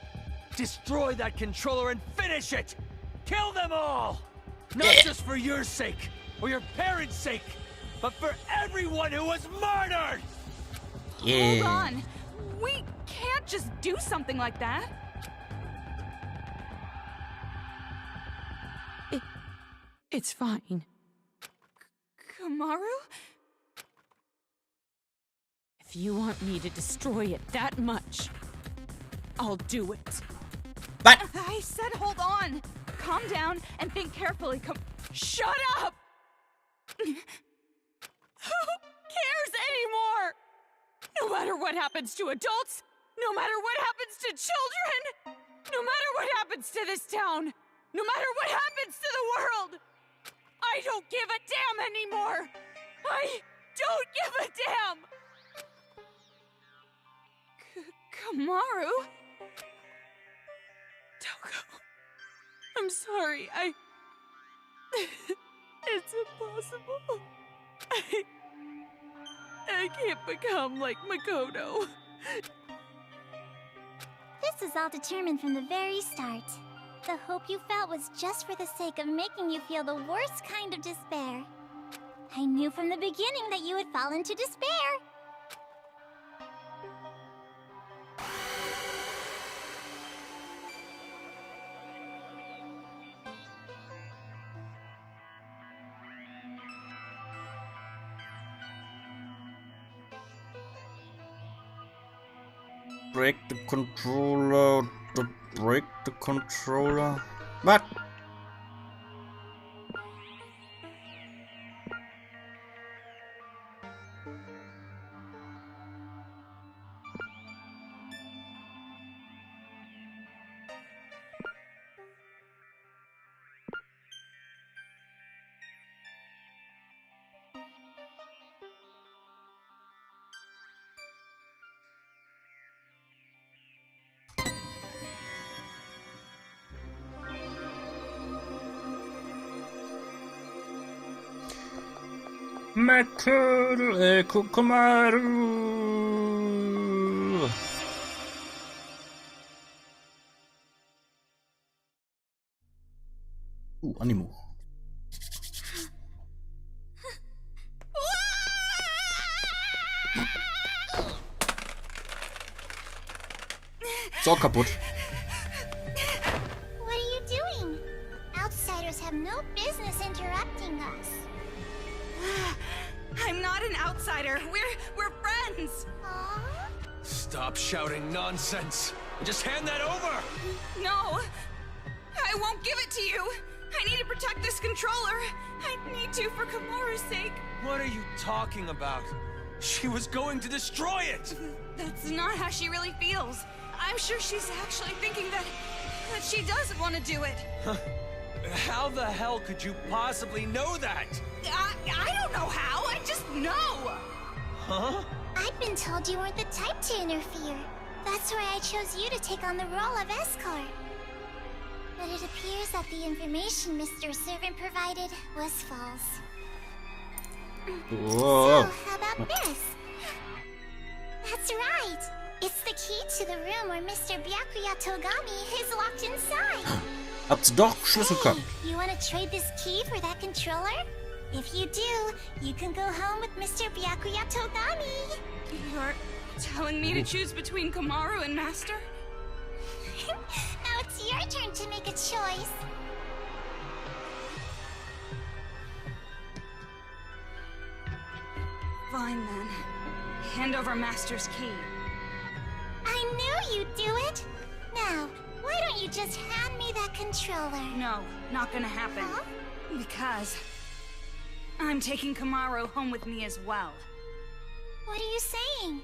Destroy that controller and finish it! Kill them all! Not just for your sake, or your parents' sake, but for everyone who was murdered! Hold on. We can't just do something like that. It's fine. Komaru? If you want me to destroy it that much, I'll do it. What? I said hold on. Calm down and think carefully. Shut up! Who cares anymore? No matter what happens to adults, no matter what happens to children, no matter what happens to this town, no matter what happens to the world, I don't give a damn anymore! I don't give a damn! Komaru? Toko, I'm sorry, it's impossible. I can't become like Makoto. This was all determined from the very start. The hope you felt was just for the sake of making you feel the worst kind of despair. I knew from the beginning that you would fall into despair. Break the controller. Break the controller. What? Makoto, Komaru. Animo. Ist auch kaputt. What are you doing? Outsiders have no business interrupting us. I'm not an outsider. We're friends. Aww. Stop shouting nonsense and just hand that over! No. I won't give it to you. I need to protect this controller. I need to for Komaru's sake. What are you talking about? She was going to destroy it! That's not how she really feels. I'm sure she's actually thinking that she does want to do it. How the hell could you possibly know that? I don't know how, I just know. Huh? I've been told you weren't the type to interfere. That's why I chose you to take on the role of escort. But it appears that the information Mr. Servant provided was false. Whoa. So, how about this? That's right! It's the key to the room where Mr. Byakuya Togami is locked inside. Hat sie doch Schlüssel gehabt. You want to trade this key for that controller? If you do, you can go home with Mr. Byakuya Togami. You're telling me to choose between Komaru and Master? Now it's your turn to make a choice. Fine then. Hand over Master's key. I knew you'd do it. Now, why don't you just hand me that controller? No, not gonna happen. Huh? Because I'm taking Komaru home with me as well. What are you saying?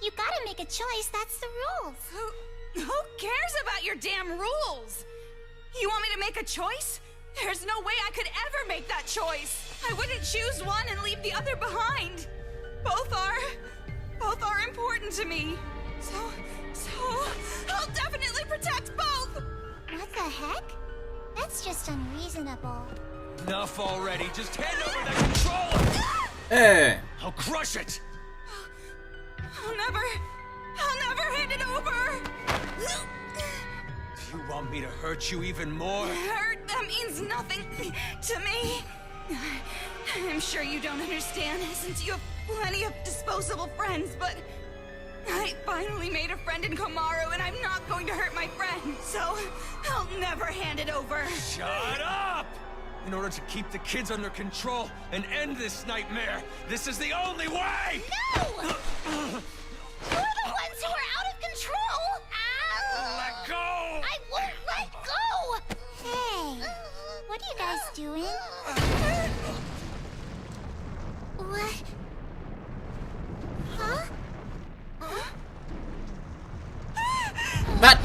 You gotta make a choice, that's the rules. Who cares about your damn rules? You want me to make a choice? There's no way I could ever make that choice. I wouldn't choose one and leave the other behind. Both are important to me. So I'll definitely protect both. What the heck? That's just unreasonable. Enough already, just hand over that controller! Hey. I'll crush it! I'll never hand it over. Do you want me to hurt you even more? Hurt, that means nothing to me. I'm sure you don't understand since you have plenty of disposable friends, but I finally made a friend in Komaru and I'm not going to hurt my friend, so I'll never hand it over. Shut up! In order to keep the kids under control and end this nightmare, this is the only way! No! You're the ones who are out of control! Ow! Let go! I won't let go! Hey, what are you guys doing? What? Huh? Was?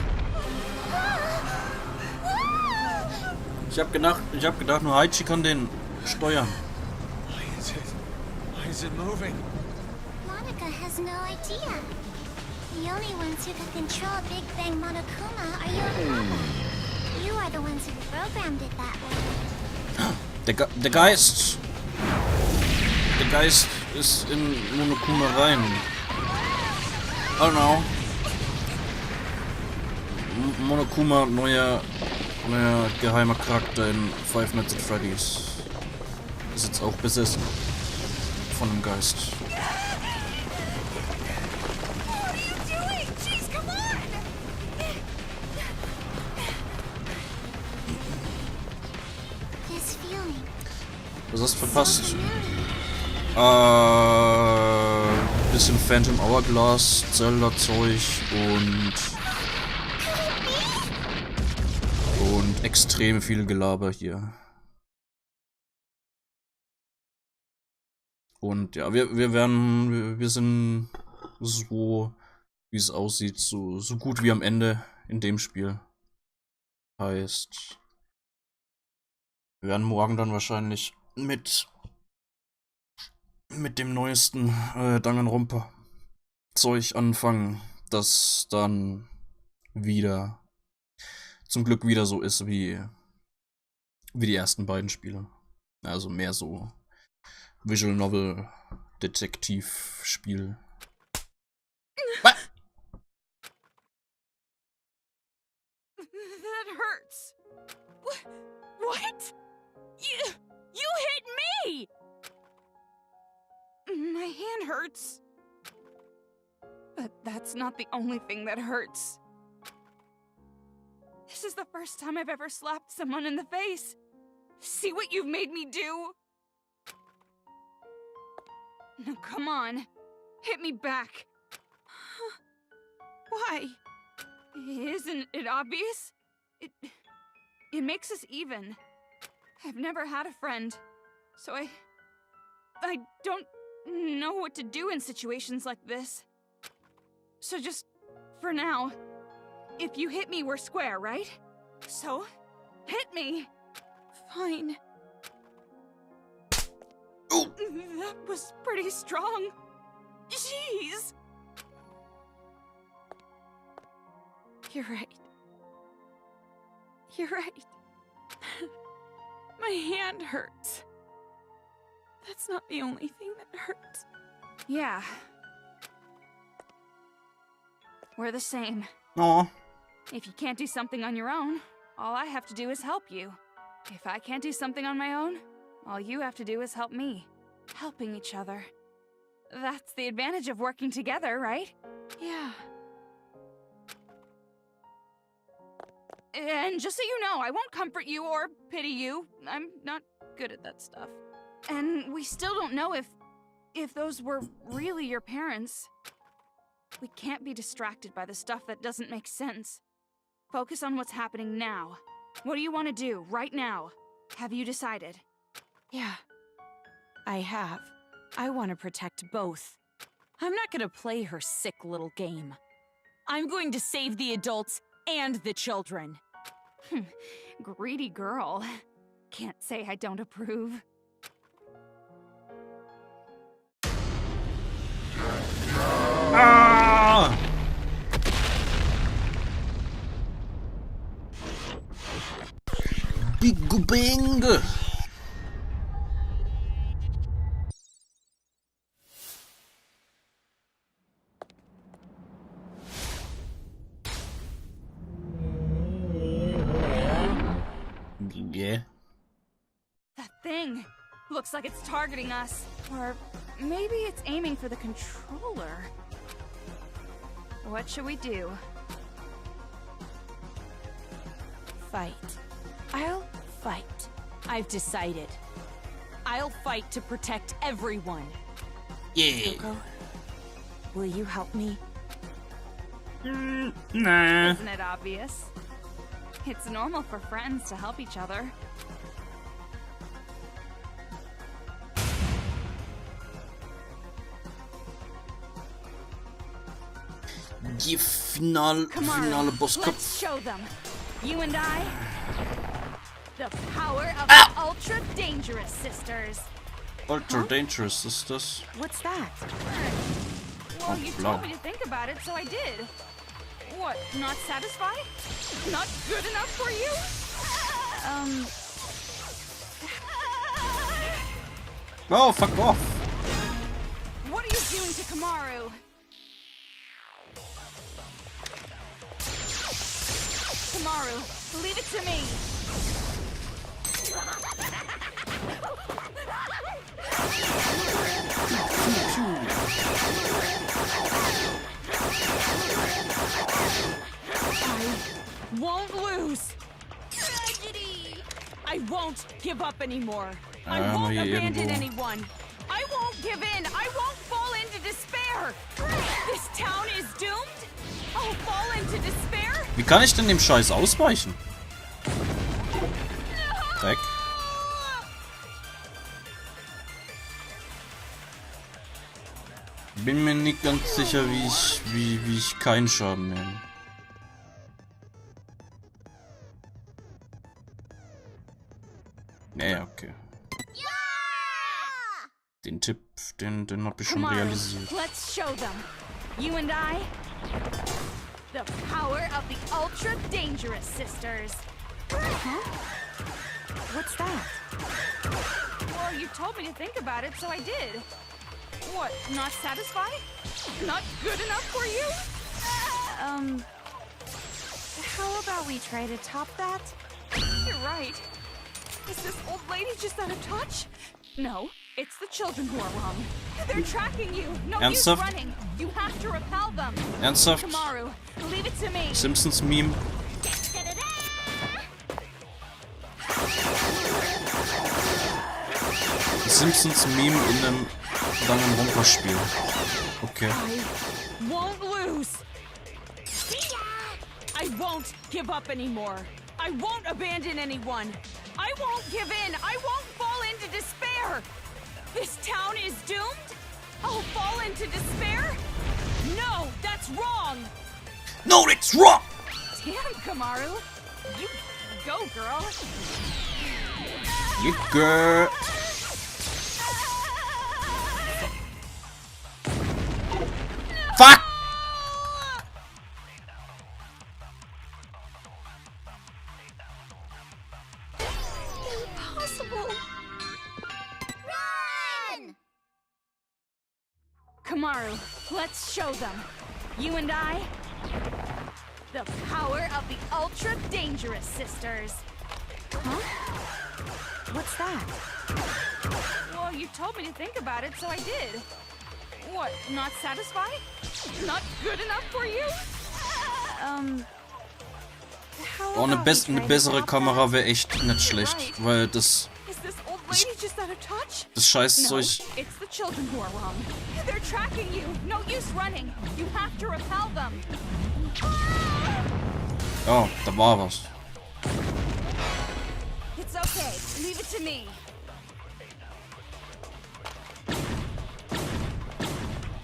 Ich hab gedacht, nur Haichi kann den steuern. Why is it moving? Monica has no idea. The only ones who can control Big Bang Monokuma are you and Papa. You are the ones who programmed it that way. Der Geist ist in Monokuma rein. Oh no. Monokuma, neuer geheimer Charakter in Five Nights at Freddy's. Ist jetzt auch besessen von dem Geist. What are you doing? Jeez, come on! This feeling. Was hast du verpasst? Bisschen Phantom Hourglass, Zelda-Zeug und extrem viel Gelaber hier. Und ja, wir sind so, wie es aussieht, so gut wie am Ende in dem Spiel. Heißt, wir werden morgen dann wahrscheinlich mit dem neuesten Danganronpa Zeug anfangen, das dann wieder zum Glück wieder so ist wie die ersten beiden Spiele. Also mehr so Visual Novel Detektivspiel. That hurts. What? You hit me! My hand hurts. But that's not the only thing that hurts. This is the first time I've ever slapped someone in the face. See what you've made me do? Now come on. Hit me back. Why? Isn't it obvious? It makes us even. I've never had a friend, so I don't know what to do in situations like this. So just, for now, if you hit me, we're square, right? So, hit me! Fine. Oh. That was pretty strong. Jeez! You're right. You're right. My hand hurts. That's not the only thing that hurts. Yeah. We're the same. Aw. If you can't do something on your own, all I have to do is help you. If I can't do something on my own, all you have to do is help me. Helping each other. That's the advantage of working together, right? Yeah. And just so you know, I won't comfort you or pity you. I'm not good at that stuff. And we still don't know if those were really your parents. We can't be distracted by the stuff that doesn't make sense. Focus on what's happening now. What do you want to do right now? Have you decided? Yeah, I have. I want to protect both. I'm not gonna play her sick little game. I'm going to save the adults and the children. Greedy girl. Can't say I don't approve. Ah! Big bang! Yeah. That thing. Looks like it's targeting us. Or maybe it's aiming for the controller. What should we do? Fight. I'll fight. I've decided. I'll fight to protect everyone. Yeah. Yoko, will you help me? Nah. Isn't it obvious? It's normal for friends to help each other. Die finale Bosskampf. Let's show them. You and I. The power of the ultra dangerous sisters. Ultra dangerous ist das? What's that? Well, you blau. told me to think about it, so I did. What, not satisfied? Not good enough for you? Oh, fuck off! What are you doing to Kamaru? Kamaru, leave it to me. I won't lose. Tragedy. I won't give up anymore. I Ah, won't maar hier abandon irgendwo. anyone. I won't give in. I won't fall into despair. This town is doomed. I'll fall into despair. Wie kann ich denn dem Scheiß ausweichen? Dreck. Bin mir nicht ganz sicher, wie ich keinen Schaden nehme. Naja, okay. Den Tipp, den hab ich schon Kamaru, realisiert. let's show them. You and I. The power of the ultra dangerous sisters. Huh? What's that? Well, you told me to think about it, so I did. What, not satisfied? Not good enough for you? How about we try to top that? You're right. Is this old lady just out of touch? No, it's the children who are wrong. They're tracking you. No use Ernsthaft? running. You have to repel them. Ernsthaft? Kamaru, leave it to me. Simpsons Meme. Simpsons Meme in einem Danganronpa Spiel. Okay. I won't lose. I won't give up anymore. I won't abandon anyone. I won't give in. I won't fall into despair. This town is doomed? I'll fall into despair? No, that's wrong. No, that's wrong! Damn, Kamaru. You go, girl. You girl. Fuck! Impossible. Run! Kamaru, let's show them. You and I, the power of the Ultra Dangerous Sisters. Huh? What's that? Well, you told me to think about it, so I did. What, not satisfied? Not good enough for you? How Oh, eine about we try to bessere top Kamera that? wäre echt nicht schlecht, weil das Is this old lady just out of touch? No, Scheißzeug. it's the children who are wrong. They're tracking you. No use running. You have to repel them. Ja, da war was. It's okay. Leave it to me.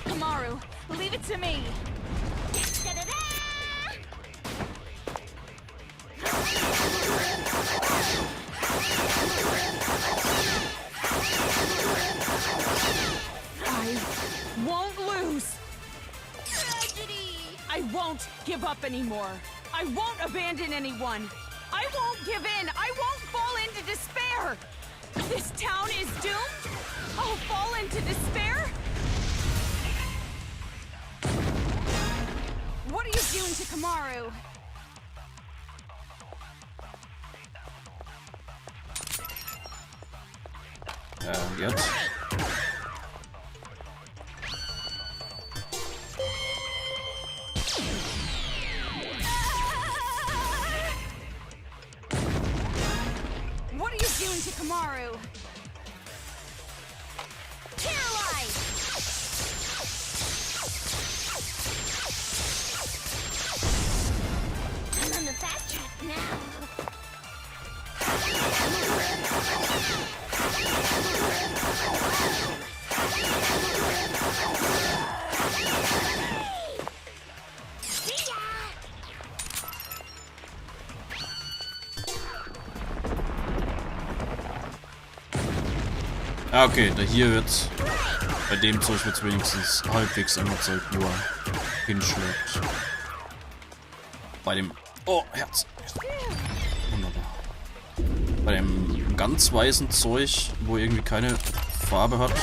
Kamaru, leave it to me. I won't lose. I won't give up anymore. I won't abandon anyone. I won't give in. I won't fall into despair. This town is doomed. I'll fall into despair. What are you doing to Kamaru? Und jetzt? What are you doing to Kamaru? I'm on the fast track now. See ya! Ah, okay, da hier wird. Bei dem Zeug wird es wenigstens halbwegs angezeigt, wo er hinschlägt. Bei dem. Oh, Herz. Wunderbar. Bei dem ganz weißen Zeug, wo irgendwie keine Farbe hat.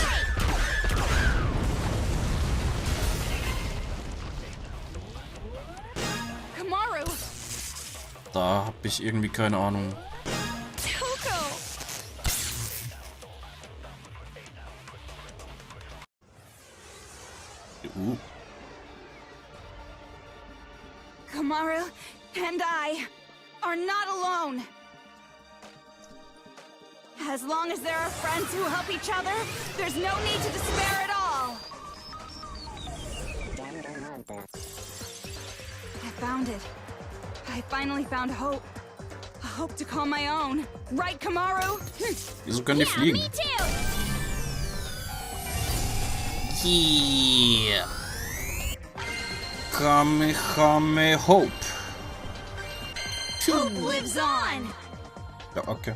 Kamaru! Da habe ich irgendwie keine Ahnung. Toko! Kamaru and I are not alone. As long as there are friends who help each other, there's no need to despair at all. I found it. I finally found hope. A hope to call my own. Right, Kamaru? Wieso können die fliegen? Me too! Yeah. Kamehame Hope. Hope lives on. Ja, okay.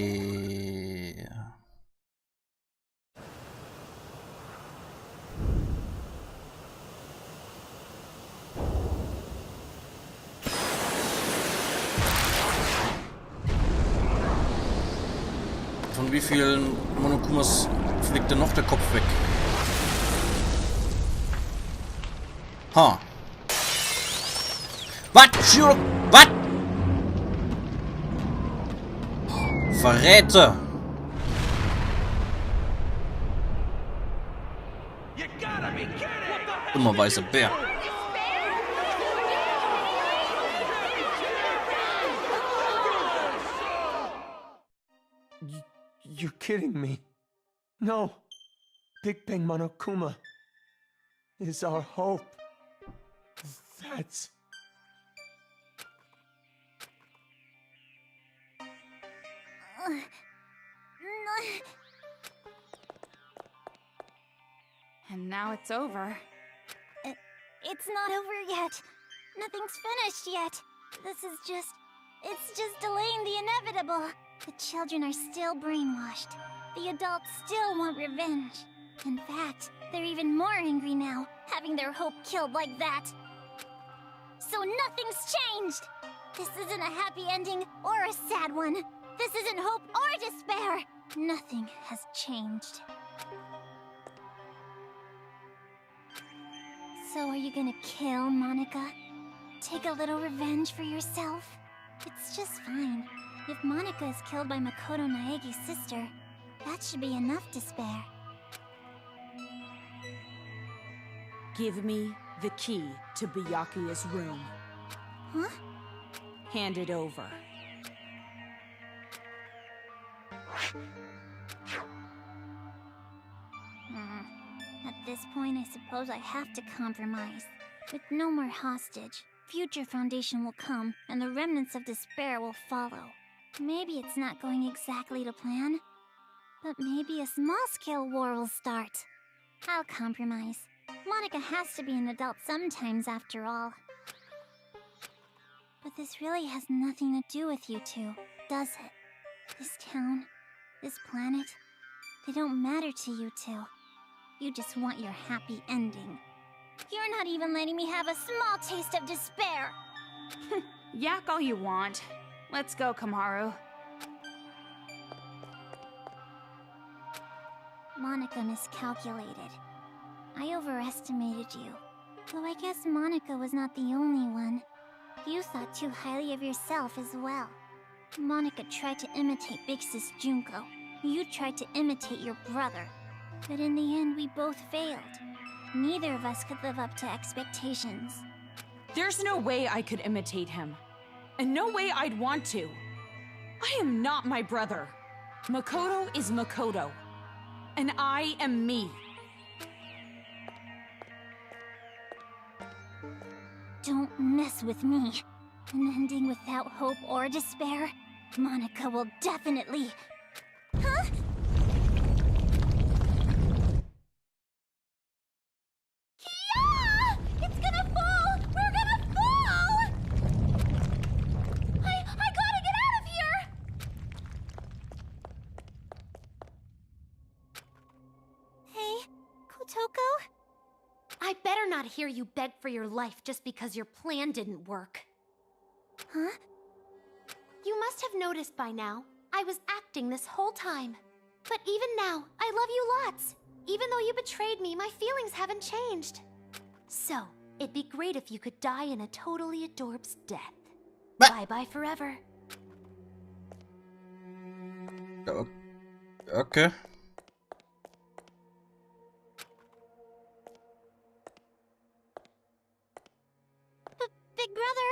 Yeah. Von wie vielen Monokumas fliegt denn noch der Kopf weg? Ha. Was? Verräter! Immer weißer Bär. You're kidding me. No. Big Bang Monokuma is our hope. That's... And now it's over. It's not over yet. Nothing's finished yet. It's just delaying the inevitable. The children are still brainwashed. The adults still want revenge. In fact, they're even more angry now, having their hope killed like that. So nothing's changed! This isn't a happy ending or a sad one. This isn't hope or despair. Nothing has changed. So are you gonna kill Monika? Take a little revenge for yourself? It's just fine. If Monika is killed by Makoto Naegi's sister, that should be enough to spare. Give me the key to Byakuya's room. Huh? Hand it over. At this point, I suppose I have to compromise. With no more hostage, future Foundation will come, and the remnants of despair will follow. Maybe it's not going exactly to plan, but maybe a small-scale war will start. I'll compromise. Monika has to be an adult sometimes, after all. But this really has nothing to do with you two, does it? This town, this planet, they don't matter to you two. You just want your happy ending. You're not even letting me have a small taste of despair! Yak all you want. Let's go, Kamaru. Monika miscalculated. I overestimated you. Though I guess Monika was not the only one. You thought too highly of yourself as well. Monika tried to imitate Big Sis Junko. You tried to imitate your brother. But in the end, we both failed. Neither of us could live up to expectations. There's no way I could imitate him. And no way I'd want to. I am not my brother. Makoto is Makoto. And I am me. Don't mess with me. An ending without hope or despair? Monika will definitely... Huh? Kia! It's gonna fall! We're gonna fall! I gotta get out of here! Hey, Kotoko? I better not hear you beg for your life just because your plan didn't work. Huh? You must have noticed by now, I was acting this whole time. But even now, I love you lots. Even though you betrayed me, my feelings haven't changed. So, it'd be great if you could die in a totally adorbs death. Bye-bye forever. Okay. Big brother!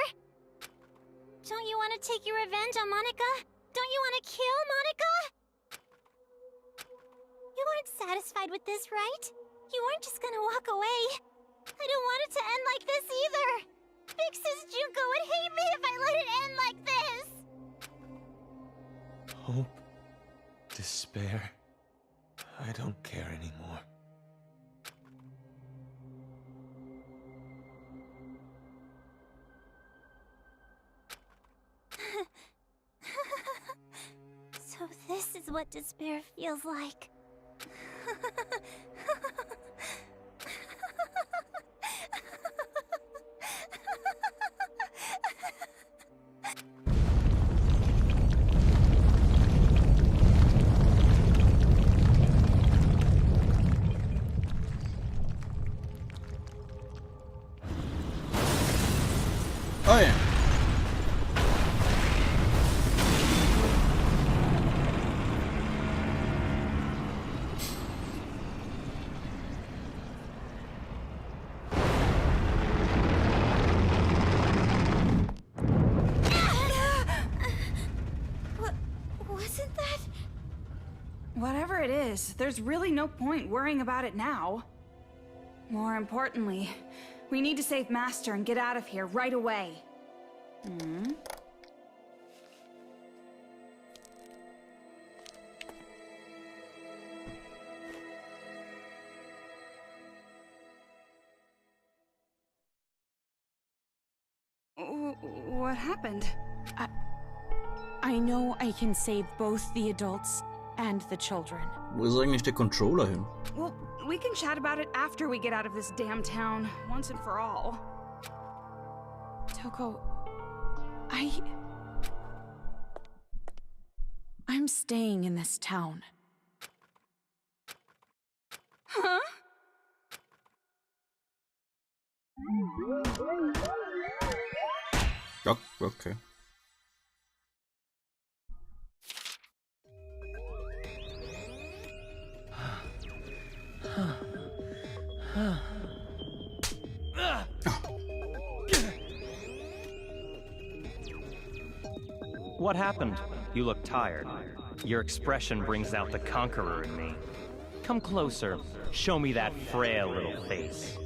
Don't you want to take your revenge on Monika? Don't you want to kill Monika? You weren't satisfied with this, right? You weren't just gonna walk away. I don't want it to end like this either. Big Sis Junko would hate me if I let it end like this. Hope. Despair. I don't care anymore. So this is what despair feels like. Oh yeah. Wasn't that... it is, there's really no point worrying about it now. More importantly, we need to save Master and get out of here right away. Hmm? What happened? I know I can save both the adults and the children. Wo ist eigentlich der Controller hin? Well, we can chat about it after we get out of this damn town, once and for all. Toko, I'm staying in this town. Huh? Ja, okay. What happened? You look tired. Your expression brings out the conqueror in me. Come closer. Show me that frail little face.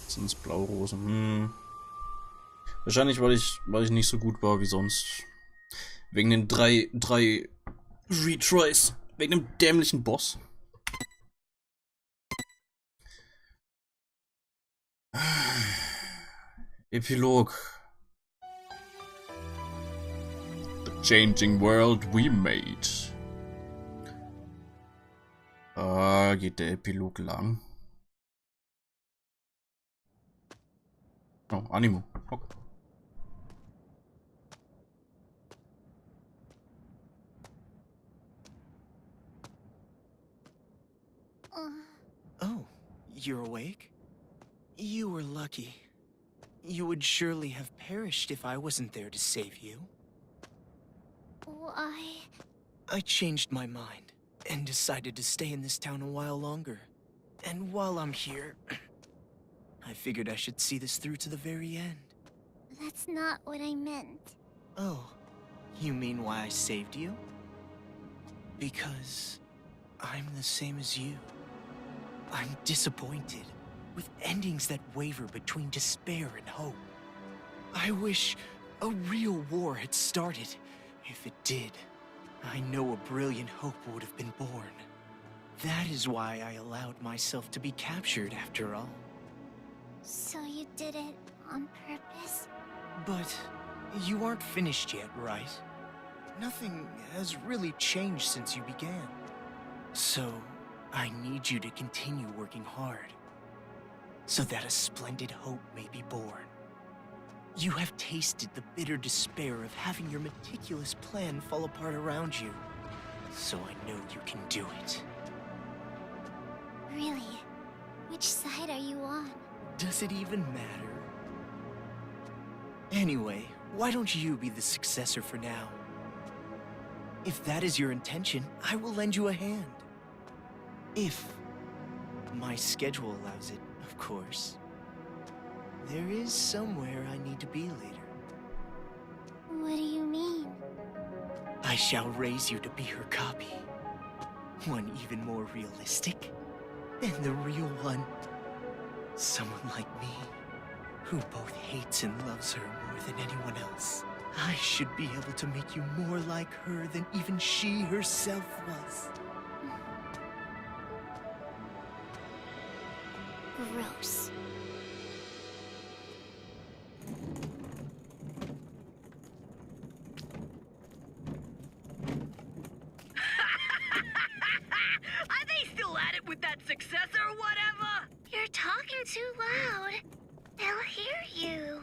Sind's Blaurosen? Wahrscheinlich, weil ich nicht so gut war wie sonst. Wegen den drei Retries. Wegen dem dämlichen Boss. Epilog. The changing world we made. Geht der Epilog lang? Oh, Animo. Okay. Oh, you're awake? You were lucky. You would surely have perished if I wasn't there to save you. Why? I changed my mind and decided to stay in this town a while longer. And while I'm here, I figured I should see this through to the very end. That's not what I meant. Oh, you mean why I saved you? Because I'm the same as you. I'm disappointed, with endings that waver between despair and hope. I wish a real war had started. If it did, I know a brilliant hope would have been born. That is why I allowed myself to be captured after all. So you did it on purpose? But you aren't finished yet, right? Nothing has really changed since you began. So I need you to continue working hard, so that a splendid hope may be born. You have tasted the bitter despair of having your meticulous plan fall apart around you, so I know you can do it. Really? Which side are you on? Does it even matter? Anyway, why don't you be the successor for now? If that is your intention, I will lend you a hand. If my schedule allows it, of course. There is somewhere I need to be later. What do you mean? I shall raise you to be her copy. One even more realistic than the real one. Someone like me, who both hates and loves her more than anyone else. I should be able to make you more like her than even she herself was. Gross. Are they still at it with that successor or whatever? You're talking too loud. They'll hear you.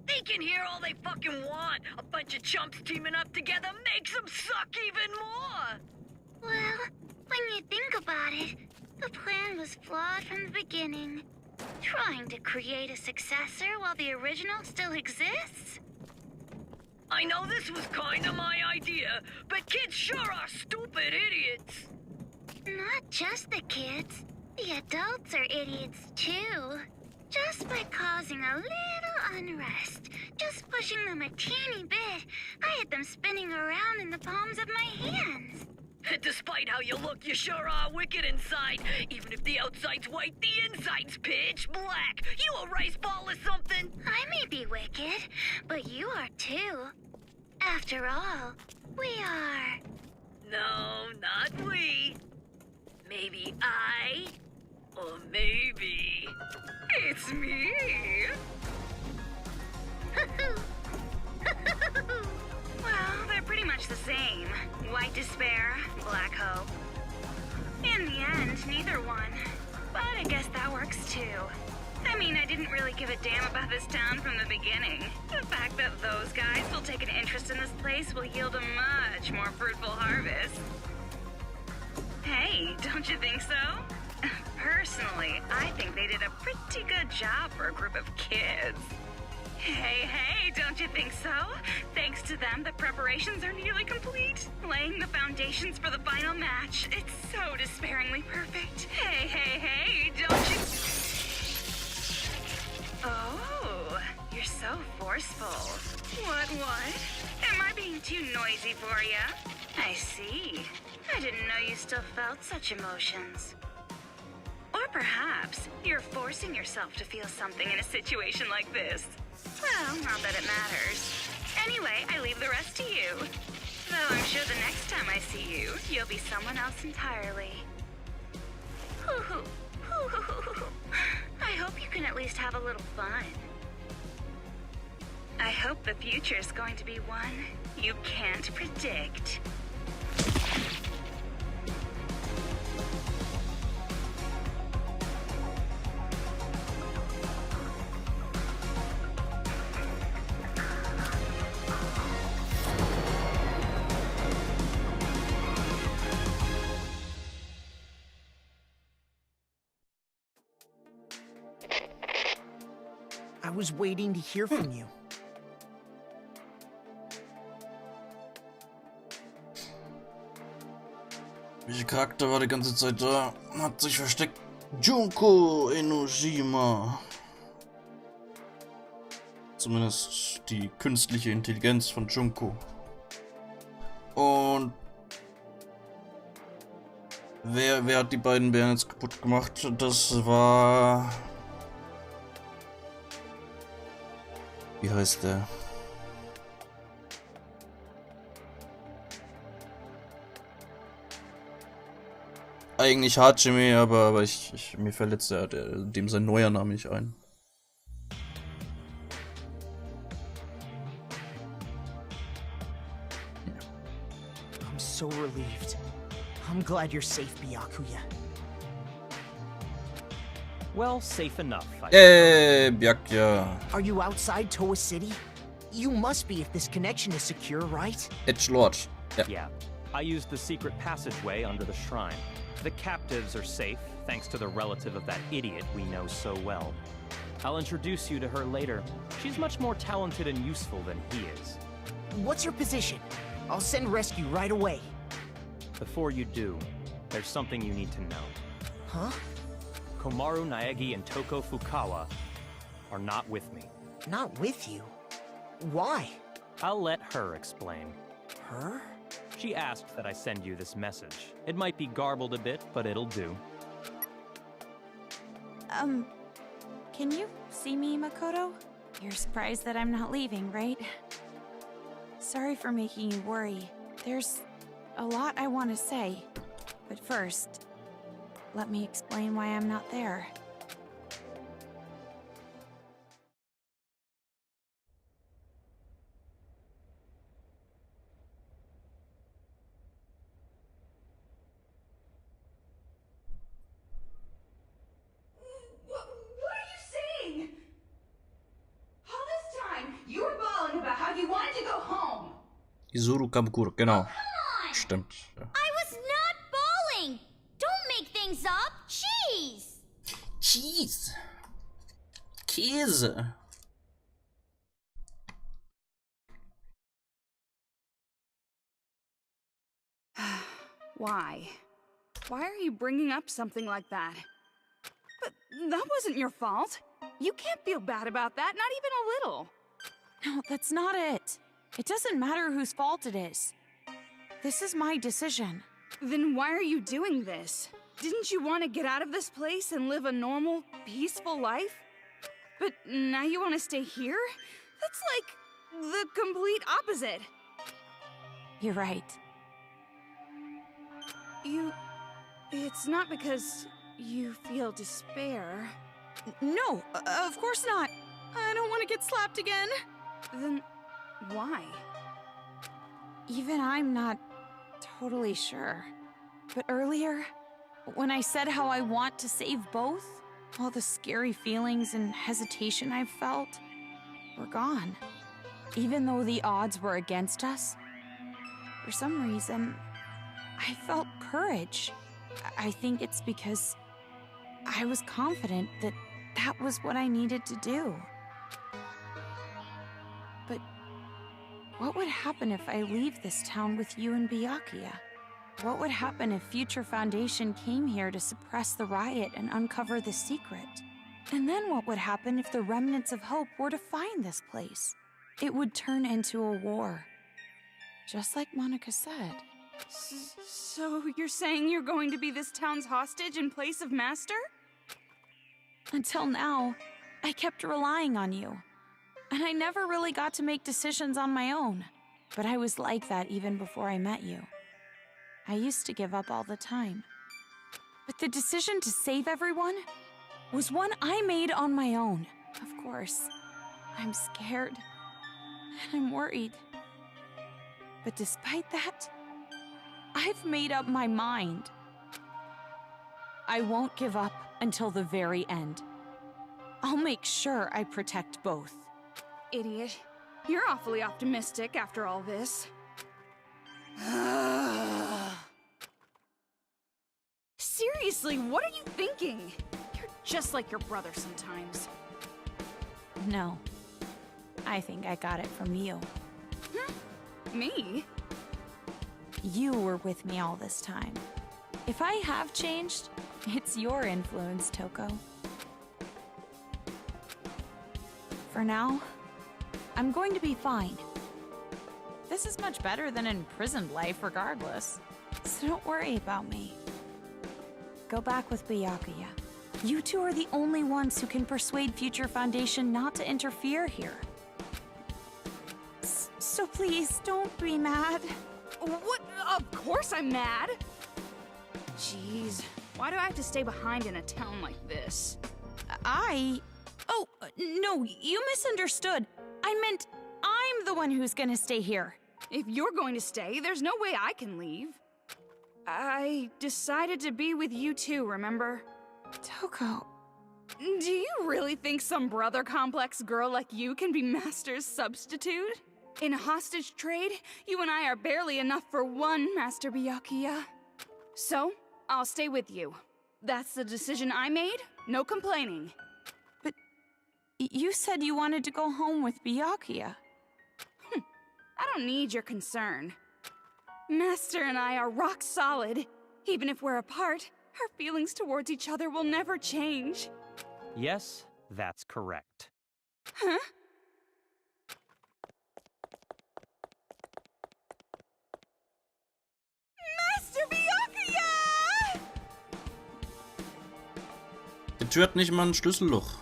They can hear all they fucking want. A bunch of chumps teaming up together makes them suck even more. Well, when you think about it, the plan was flawed from the beginning. Trying to create a successor while the original still exists? I know this was kinda my idea, but kids sure are stupid idiots. Not just the kids. The adults are idiots too. Just by causing a little unrest, just pushing them a teeny bit, I had them spinning around in the palms of my hands. Despite how you look, you sure are wicked inside. Even if the outside's white, the inside's pitch black. You a rice ball or something? I may be wicked, but you are too. After all, we are... No, not we. Maybe I, or maybe it's me. Well, they're pretty much the same. White despair, black hope. In the end, neither one. But I guess that works too. I mean, I didn't really give a damn about this town from the beginning. The fact that those guys will take an interest in this place will yield a much more fruitful harvest. Hey, don't you think so? Personally, I think they did a pretty good job for a group of kids. Hey, don't you think so? Thanks to them, the preparations are nearly complete. Laying the foundations for the final match. It's so despairingly perfect. Hey, don't you... Oh, you're so forceful. What? Am I being too noisy for you? I see. I didn't know you still felt such emotions. Or perhaps you're forcing yourself to feel something in a situation like this. Well, not that it matters. Anyway, I leave the rest to you. Though I'm sure the next time I see you, you'll be someone else entirely. I hope you can at least have a little fun. I hope the future's going to be one you can't predict. I was waiting to hear from you. Welcher Charakter war die ganze Zeit da? Hat sich versteckt. Junko Enoshima. Zumindest die künstliche Intelligenz von Junko. Und wer hat die beiden Bären jetzt kaputt gemacht? Das war... Wie heißt der? Eigentlich Hajime, aber mir fällt jetzt dem sein neuer Name nicht ein. I'm so relieved. I'm glad you're safe, Byakuya. Well, safe enough. Byakuya. Are you outside Toa City? You must be if this connection is secure, right? Edgelord. Yeah. I used the secret passageway under the shrine. The captives are safe, thanks to the relative of that idiot we know so well. I'll introduce you to her later. She's much more talented and useful than he is. What's your position? I'll send rescue right away. Before you do, there's something you need to know. Huh? Komaru Naegi and Toko Fukawa are not with me. Not with you? Why? I'll let her explain. Her? She asked that I send you this message. It might be garbled a bit, but it'll do. Can you see me, Makoto? You're surprised that I'm not leaving, right? Sorry for making you worry. There's a lot I want to say. But first, let me explain why I'm not there. Izuru Kamakura, genau. Stimmt. Ja. I was not bawling! Don't make things up! Jeez! Cheese. Käse. Why? Why are you bringing up something like that? that wasn't your fault. You can't feel bad about that, not even a little. No, that's not it. It doesn't matter whose fault it is. This is my decision. Then why are you doing this? Didn't you want to get out of this place and live a normal, peaceful life? But now you want to stay here? That's like the complete opposite. You're right. It's not because you feel despair. No, of course not. I don't want to get slapped again. Then why? Even I'm not totally sure. But earlier, when I said how I want to save both, all the scary feelings and hesitation I've felt were gone. Even though the odds were against us, for some reason, I felt courage. I think it's because I was confident that that was what I needed to do. But what would happen if I leave this town with you and Byakuya? What would happen if Future Foundation came here to suppress the riot and uncover the secret? And then what would happen if the remnants of hope were to find this place? It would turn into a war. Just like Monica said. So you're saying you're going to be this town's hostage in place of Master? Until now, I kept relying on you. And I never really got to make decisions on my own. But I was like that even before I met you. I used to give up all the time. But the decision to save everyone was one I made on my own. Of course, I'm scared. And I'm worried. But despite that, I've made up my mind. I won't give up until the very end. I'll make sure I protect both. Idiot. You're awfully optimistic after all this. Seriously, what are you thinking? You're just like your brother sometimes. No. I think I got it from you. Me? You were with me all this time. If I have changed, it's your influence, Toko. For now, I'm going to be fine. This is much better than imprisoned life regardless. So don't worry about me. Go back with Byakuya. You two are the only ones who can persuade Future Foundation not to interfere here. So please, don't be mad. What? Of course I'm mad! Jeez, why do I have to stay behind in a town like this? Oh, no, you misunderstood. I meant I'm the one who's gonna stay here. If you're going to stay, there's no way I can leave. I decided to be with you too, remember? Toko. Do you really think some brother complex girl like you can be Master's substitute? In a hostage trade, you and I are barely enough for one, Master Byakuya. So, I'll stay with you. That's the decision I made, no complaining. But you said you wanted to go home with Byakuya. I don't need your concern. Master and I are rock solid. Even if we're apart, our feelings towards each other will never change. Yes, that's correct. Huh? Master Byakuya! Die Tür hat nicht mal ein Schlüsselloch.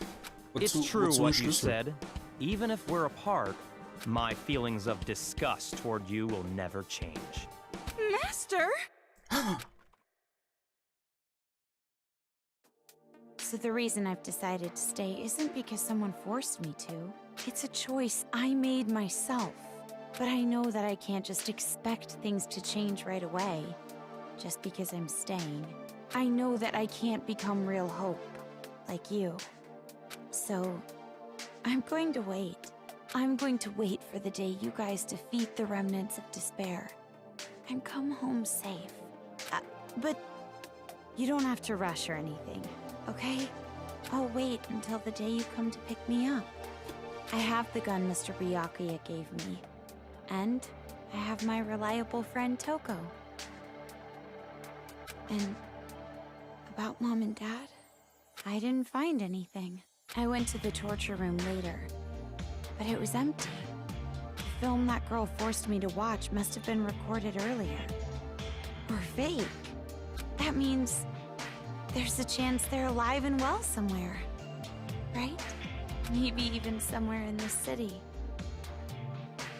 It's true what you said. Even if we're apart, my feelings of disgust toward you will never change. Master? So the reason I've decided to stay isn't because someone forced me to. It's a choice I made myself. But I know that I can't just expect things to change right away, just because I'm staying. I know that I can't become real hope, like you. So, I'm going to wait. I'm going to wait for the day you guys defeat the remnants of despair and come home safe. But you don't have to rush or anything, okay? I'll wait until the day you come to pick me up. I have the gun Mr. Byakuya gave me, and I have my reliable friend Toko. And about Mom and Dad? I didn't find anything. I went to the torture room later, but it was empty. The film that girl forced me to watch must have been recorded earlier. Or fake. That means there's a chance they're alive and well somewhere. Right? Maybe even somewhere in this city.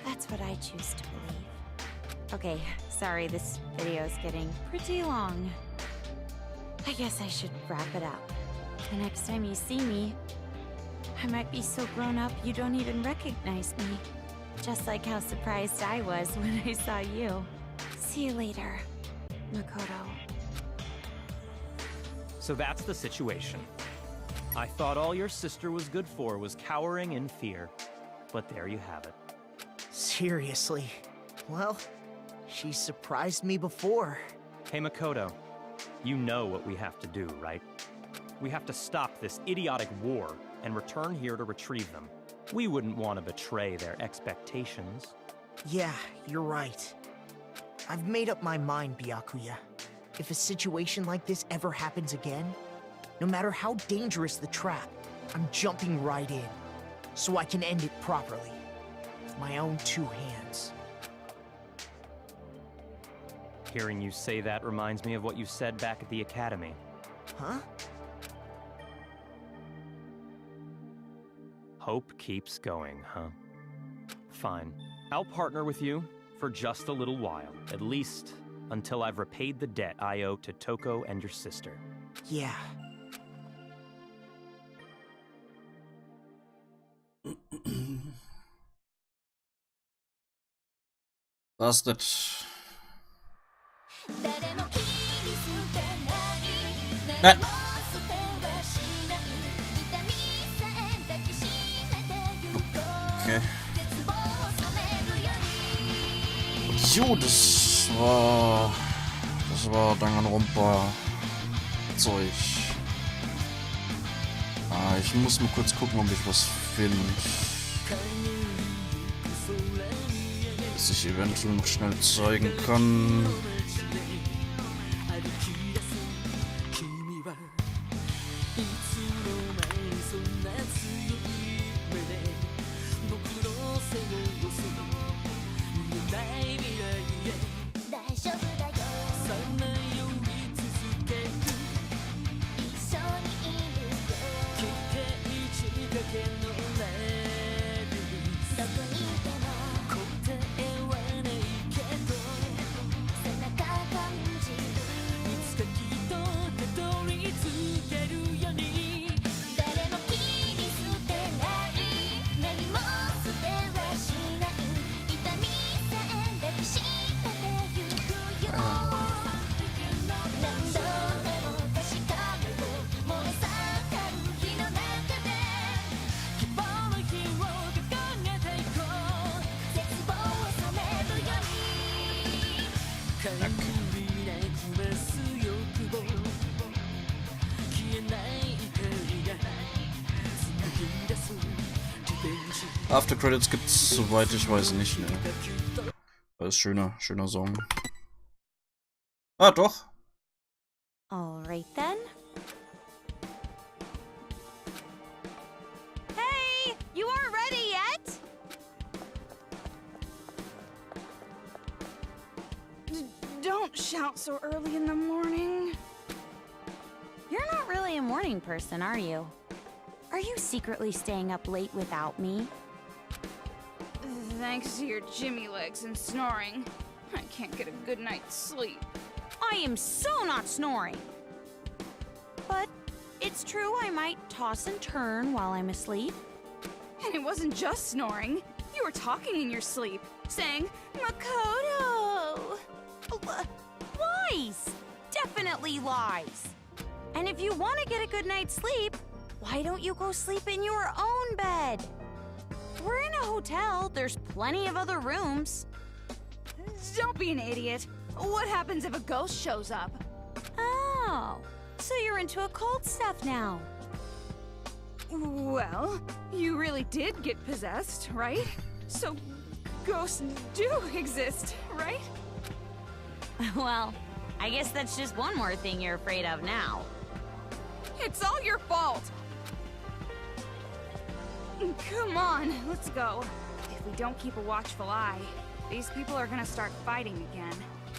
That's what I choose to believe. Okay, sorry, this video is getting pretty long. I guess I should wrap it up. The next time you see me, I might be so grown up you don't even recognize me. Just like how surprised I was when I saw you. See you later, Makoto. So that's the situation. I thought all your sister was good for was cowering in fear. But there you have it. Seriously. Well, she surprised me before. Hey Makoto, you know what we have to do, right? We have to stop this idiotic war and return here to retrieve them. We wouldn't want to betray their expectations. Yeah, you're right. I've made up my mind, Byakuya. If a situation like this ever happens again, no matter how dangerous the trap, I'm jumping right in, so I can end it properly, with my own two hands. Hearing you say that reminds me of what you said back at the academy. Huh? Hope keeps going, huh? Fine. I'll partner with you for just a little while, at least until I've repaid the debt I owe to Toko and your sister. Yeah. Bastard. Okay. Jo, das war Danganronpa Zeug. Ich muss mal kurz gucken, ob ich was finde. Das ich eventuell noch schnell zeigen kann. After Credits gibt's, soweit ich weiß, nicht, ne. Das ist schöner Song. Ah, doch. Alright then. Hey! You aren't ready yet? Don't shout so early in the morning. You're not really a morning person, are you? Are you secretly staying up late without me? Thanks to your Jimmy legs and snoring, I can't get a good night's sleep. I am so not snoring. But it's true I might toss and turn while I'm asleep. And it wasn't just snoring. You were talking in your sleep, saying, Makoto! Lies! Definitely lies. And if you want to get a good night's sleep, why don't you go sleep in your own bed? We're in a hotel. There's plenty of other rooms. Don't be an idiot. What happens if a ghost shows up? Oh, so you're into occult stuff now. Well, you really did get possessed, right? So ghosts do exist, right? Well, I guess that's just one more thing you're afraid of now. It's all your fault! Come on, let's go. If we don't keep a watchful eye, these people are gonna start fighting again.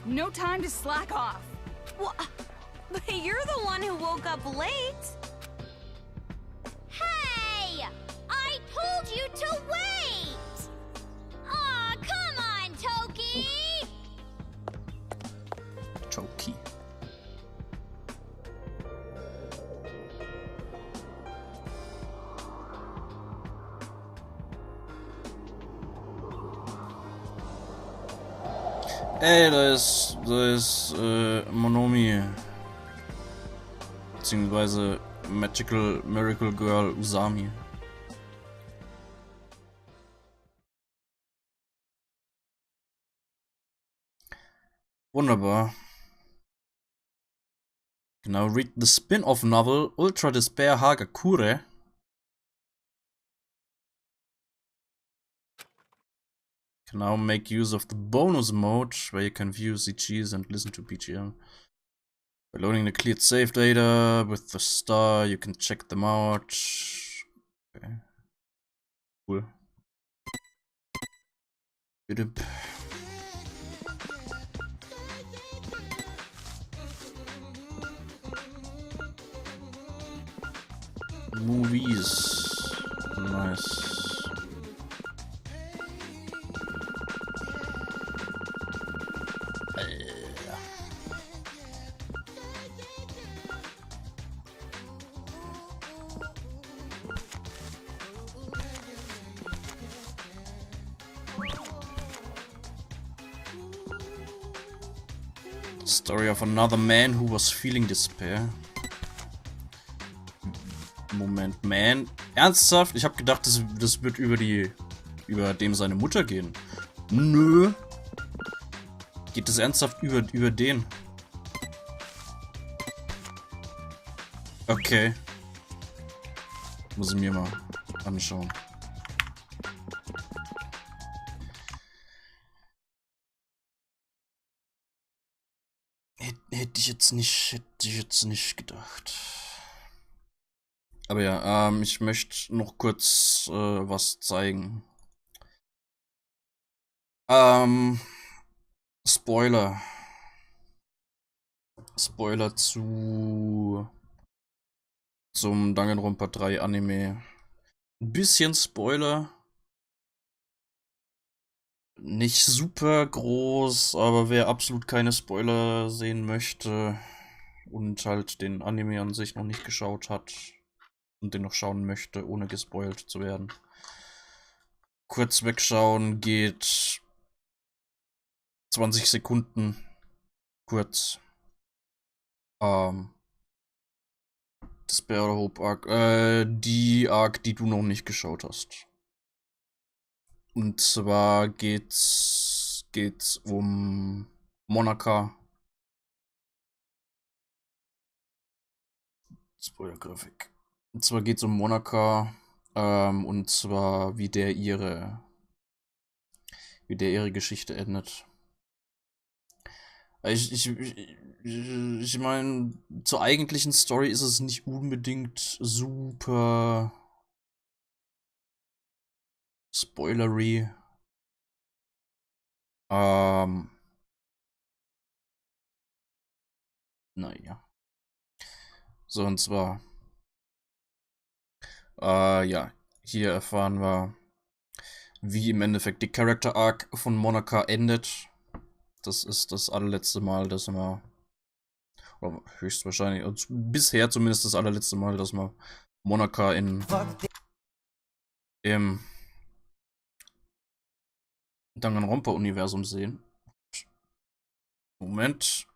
No time to slack off. What? But you're the one who woke up late. Hey! I told you to wait! Aw, come on, Toki! Choki. Ey, da ist Monomi. Beziehungsweise Magical Miracle Girl Usami. Wunderbar. Genau, read the spin-off novel Ultra Despair Hagakure. Genau, make use of the bonus mode, where you can view CGs and listen to BGM. By loading the cleared save data with the star, you can check them out. Okay. Cool. Bitte. Movies. Nice. Story of another man who was feeling despair. Moment, man. Ernsthaft? Ich habe gedacht, das wird über dem seine Mutter gehen. Nö. Geht es ernsthaft über den? Okay. Muss ich mir mal anschauen. Hätte ich jetzt nicht gedacht. Aber ja, ich möchte noch kurz was zeigen. Spoiler. Spoiler zum Danganronpa 3 Anime. Ein bisschen Spoiler. Nicht super groß, aber wer absolut keine Spoiler sehen möchte und halt den Anime an sich noch nicht geschaut hat und den noch schauen möchte, ohne gespoilt zu werden. Kurz wegschauen geht 20 Sekunden. Kurz. Despair oder Hope Arc. Die Arc, die du noch nicht geschaut hast. Und zwar geht's um Monaka. Spoiler-Grafik. Und zwar geht's um Monaka. Und zwar wie der ihre Geschichte endet. Ich meine, zur eigentlichen Story ist es nicht unbedingt super spoilery. Naja. So, und zwar ja, hier erfahren wir, wie im Endeffekt die Character Arc von Monaka endet. Das ist das allerletzte Mal, dass wir, oder höchstwahrscheinlich, also bisher zumindest das allerletzte Mal, dass wir Monaka im Danganronpa-Universum sehen. Moment.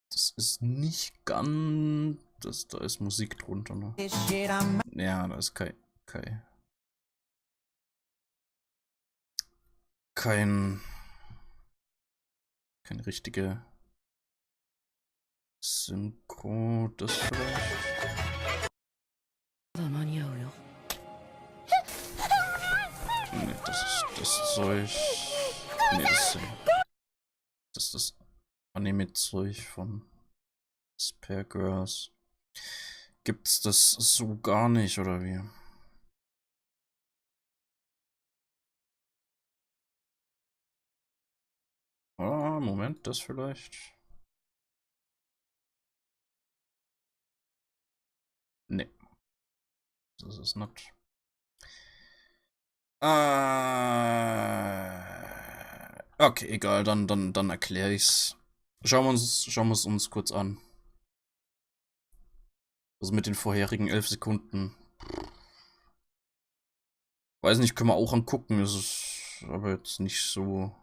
Das ist nicht ganz... da ist Musik drunter, ne? Ja, da ist keine richtige Synchro, das vielleicht. Ne, das ist das Zeug. Ne, das ist das Anime-Zeug von Spare Girls. gibt's das so gar nicht, oder wie? Ah, Moment, das vielleicht? Nee. Das ist nicht. Okay, egal, dann erkläre ich's. Schauen wir es uns kurz an. Also mit den vorherigen 11 Sekunden. Weiß nicht, können wir auch angucken. Das ist aber jetzt nicht so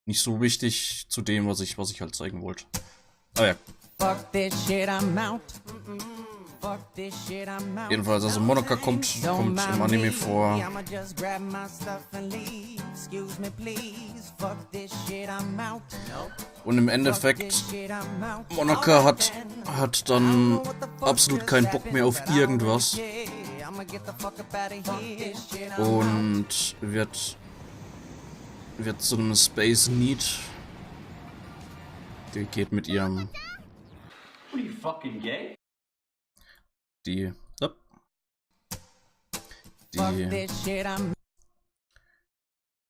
wichtig zu dem, was ich halt zeigen wollte. Ah ja. Jedenfalls, also Monika kommt im Anime vor. Und im Endeffekt, Monika hat dann absolut keinen Bock mehr auf irgendwas. Und wird zu einem Space Need. Die geht mit ihrem... Die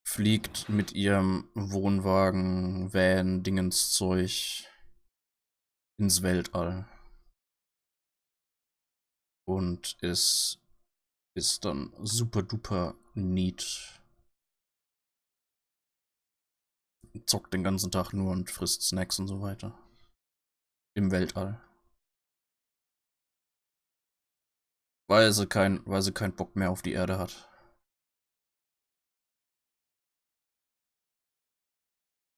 fliegt mit ihrem Wohnwagen, Van, Dingenszeug ins Weltall. Und ist dann super duper neat. Zockt den ganzen Tag nur und frisst Snacks und so weiter. Im Weltall. Weil sie keinen Bock mehr auf die Erde hat.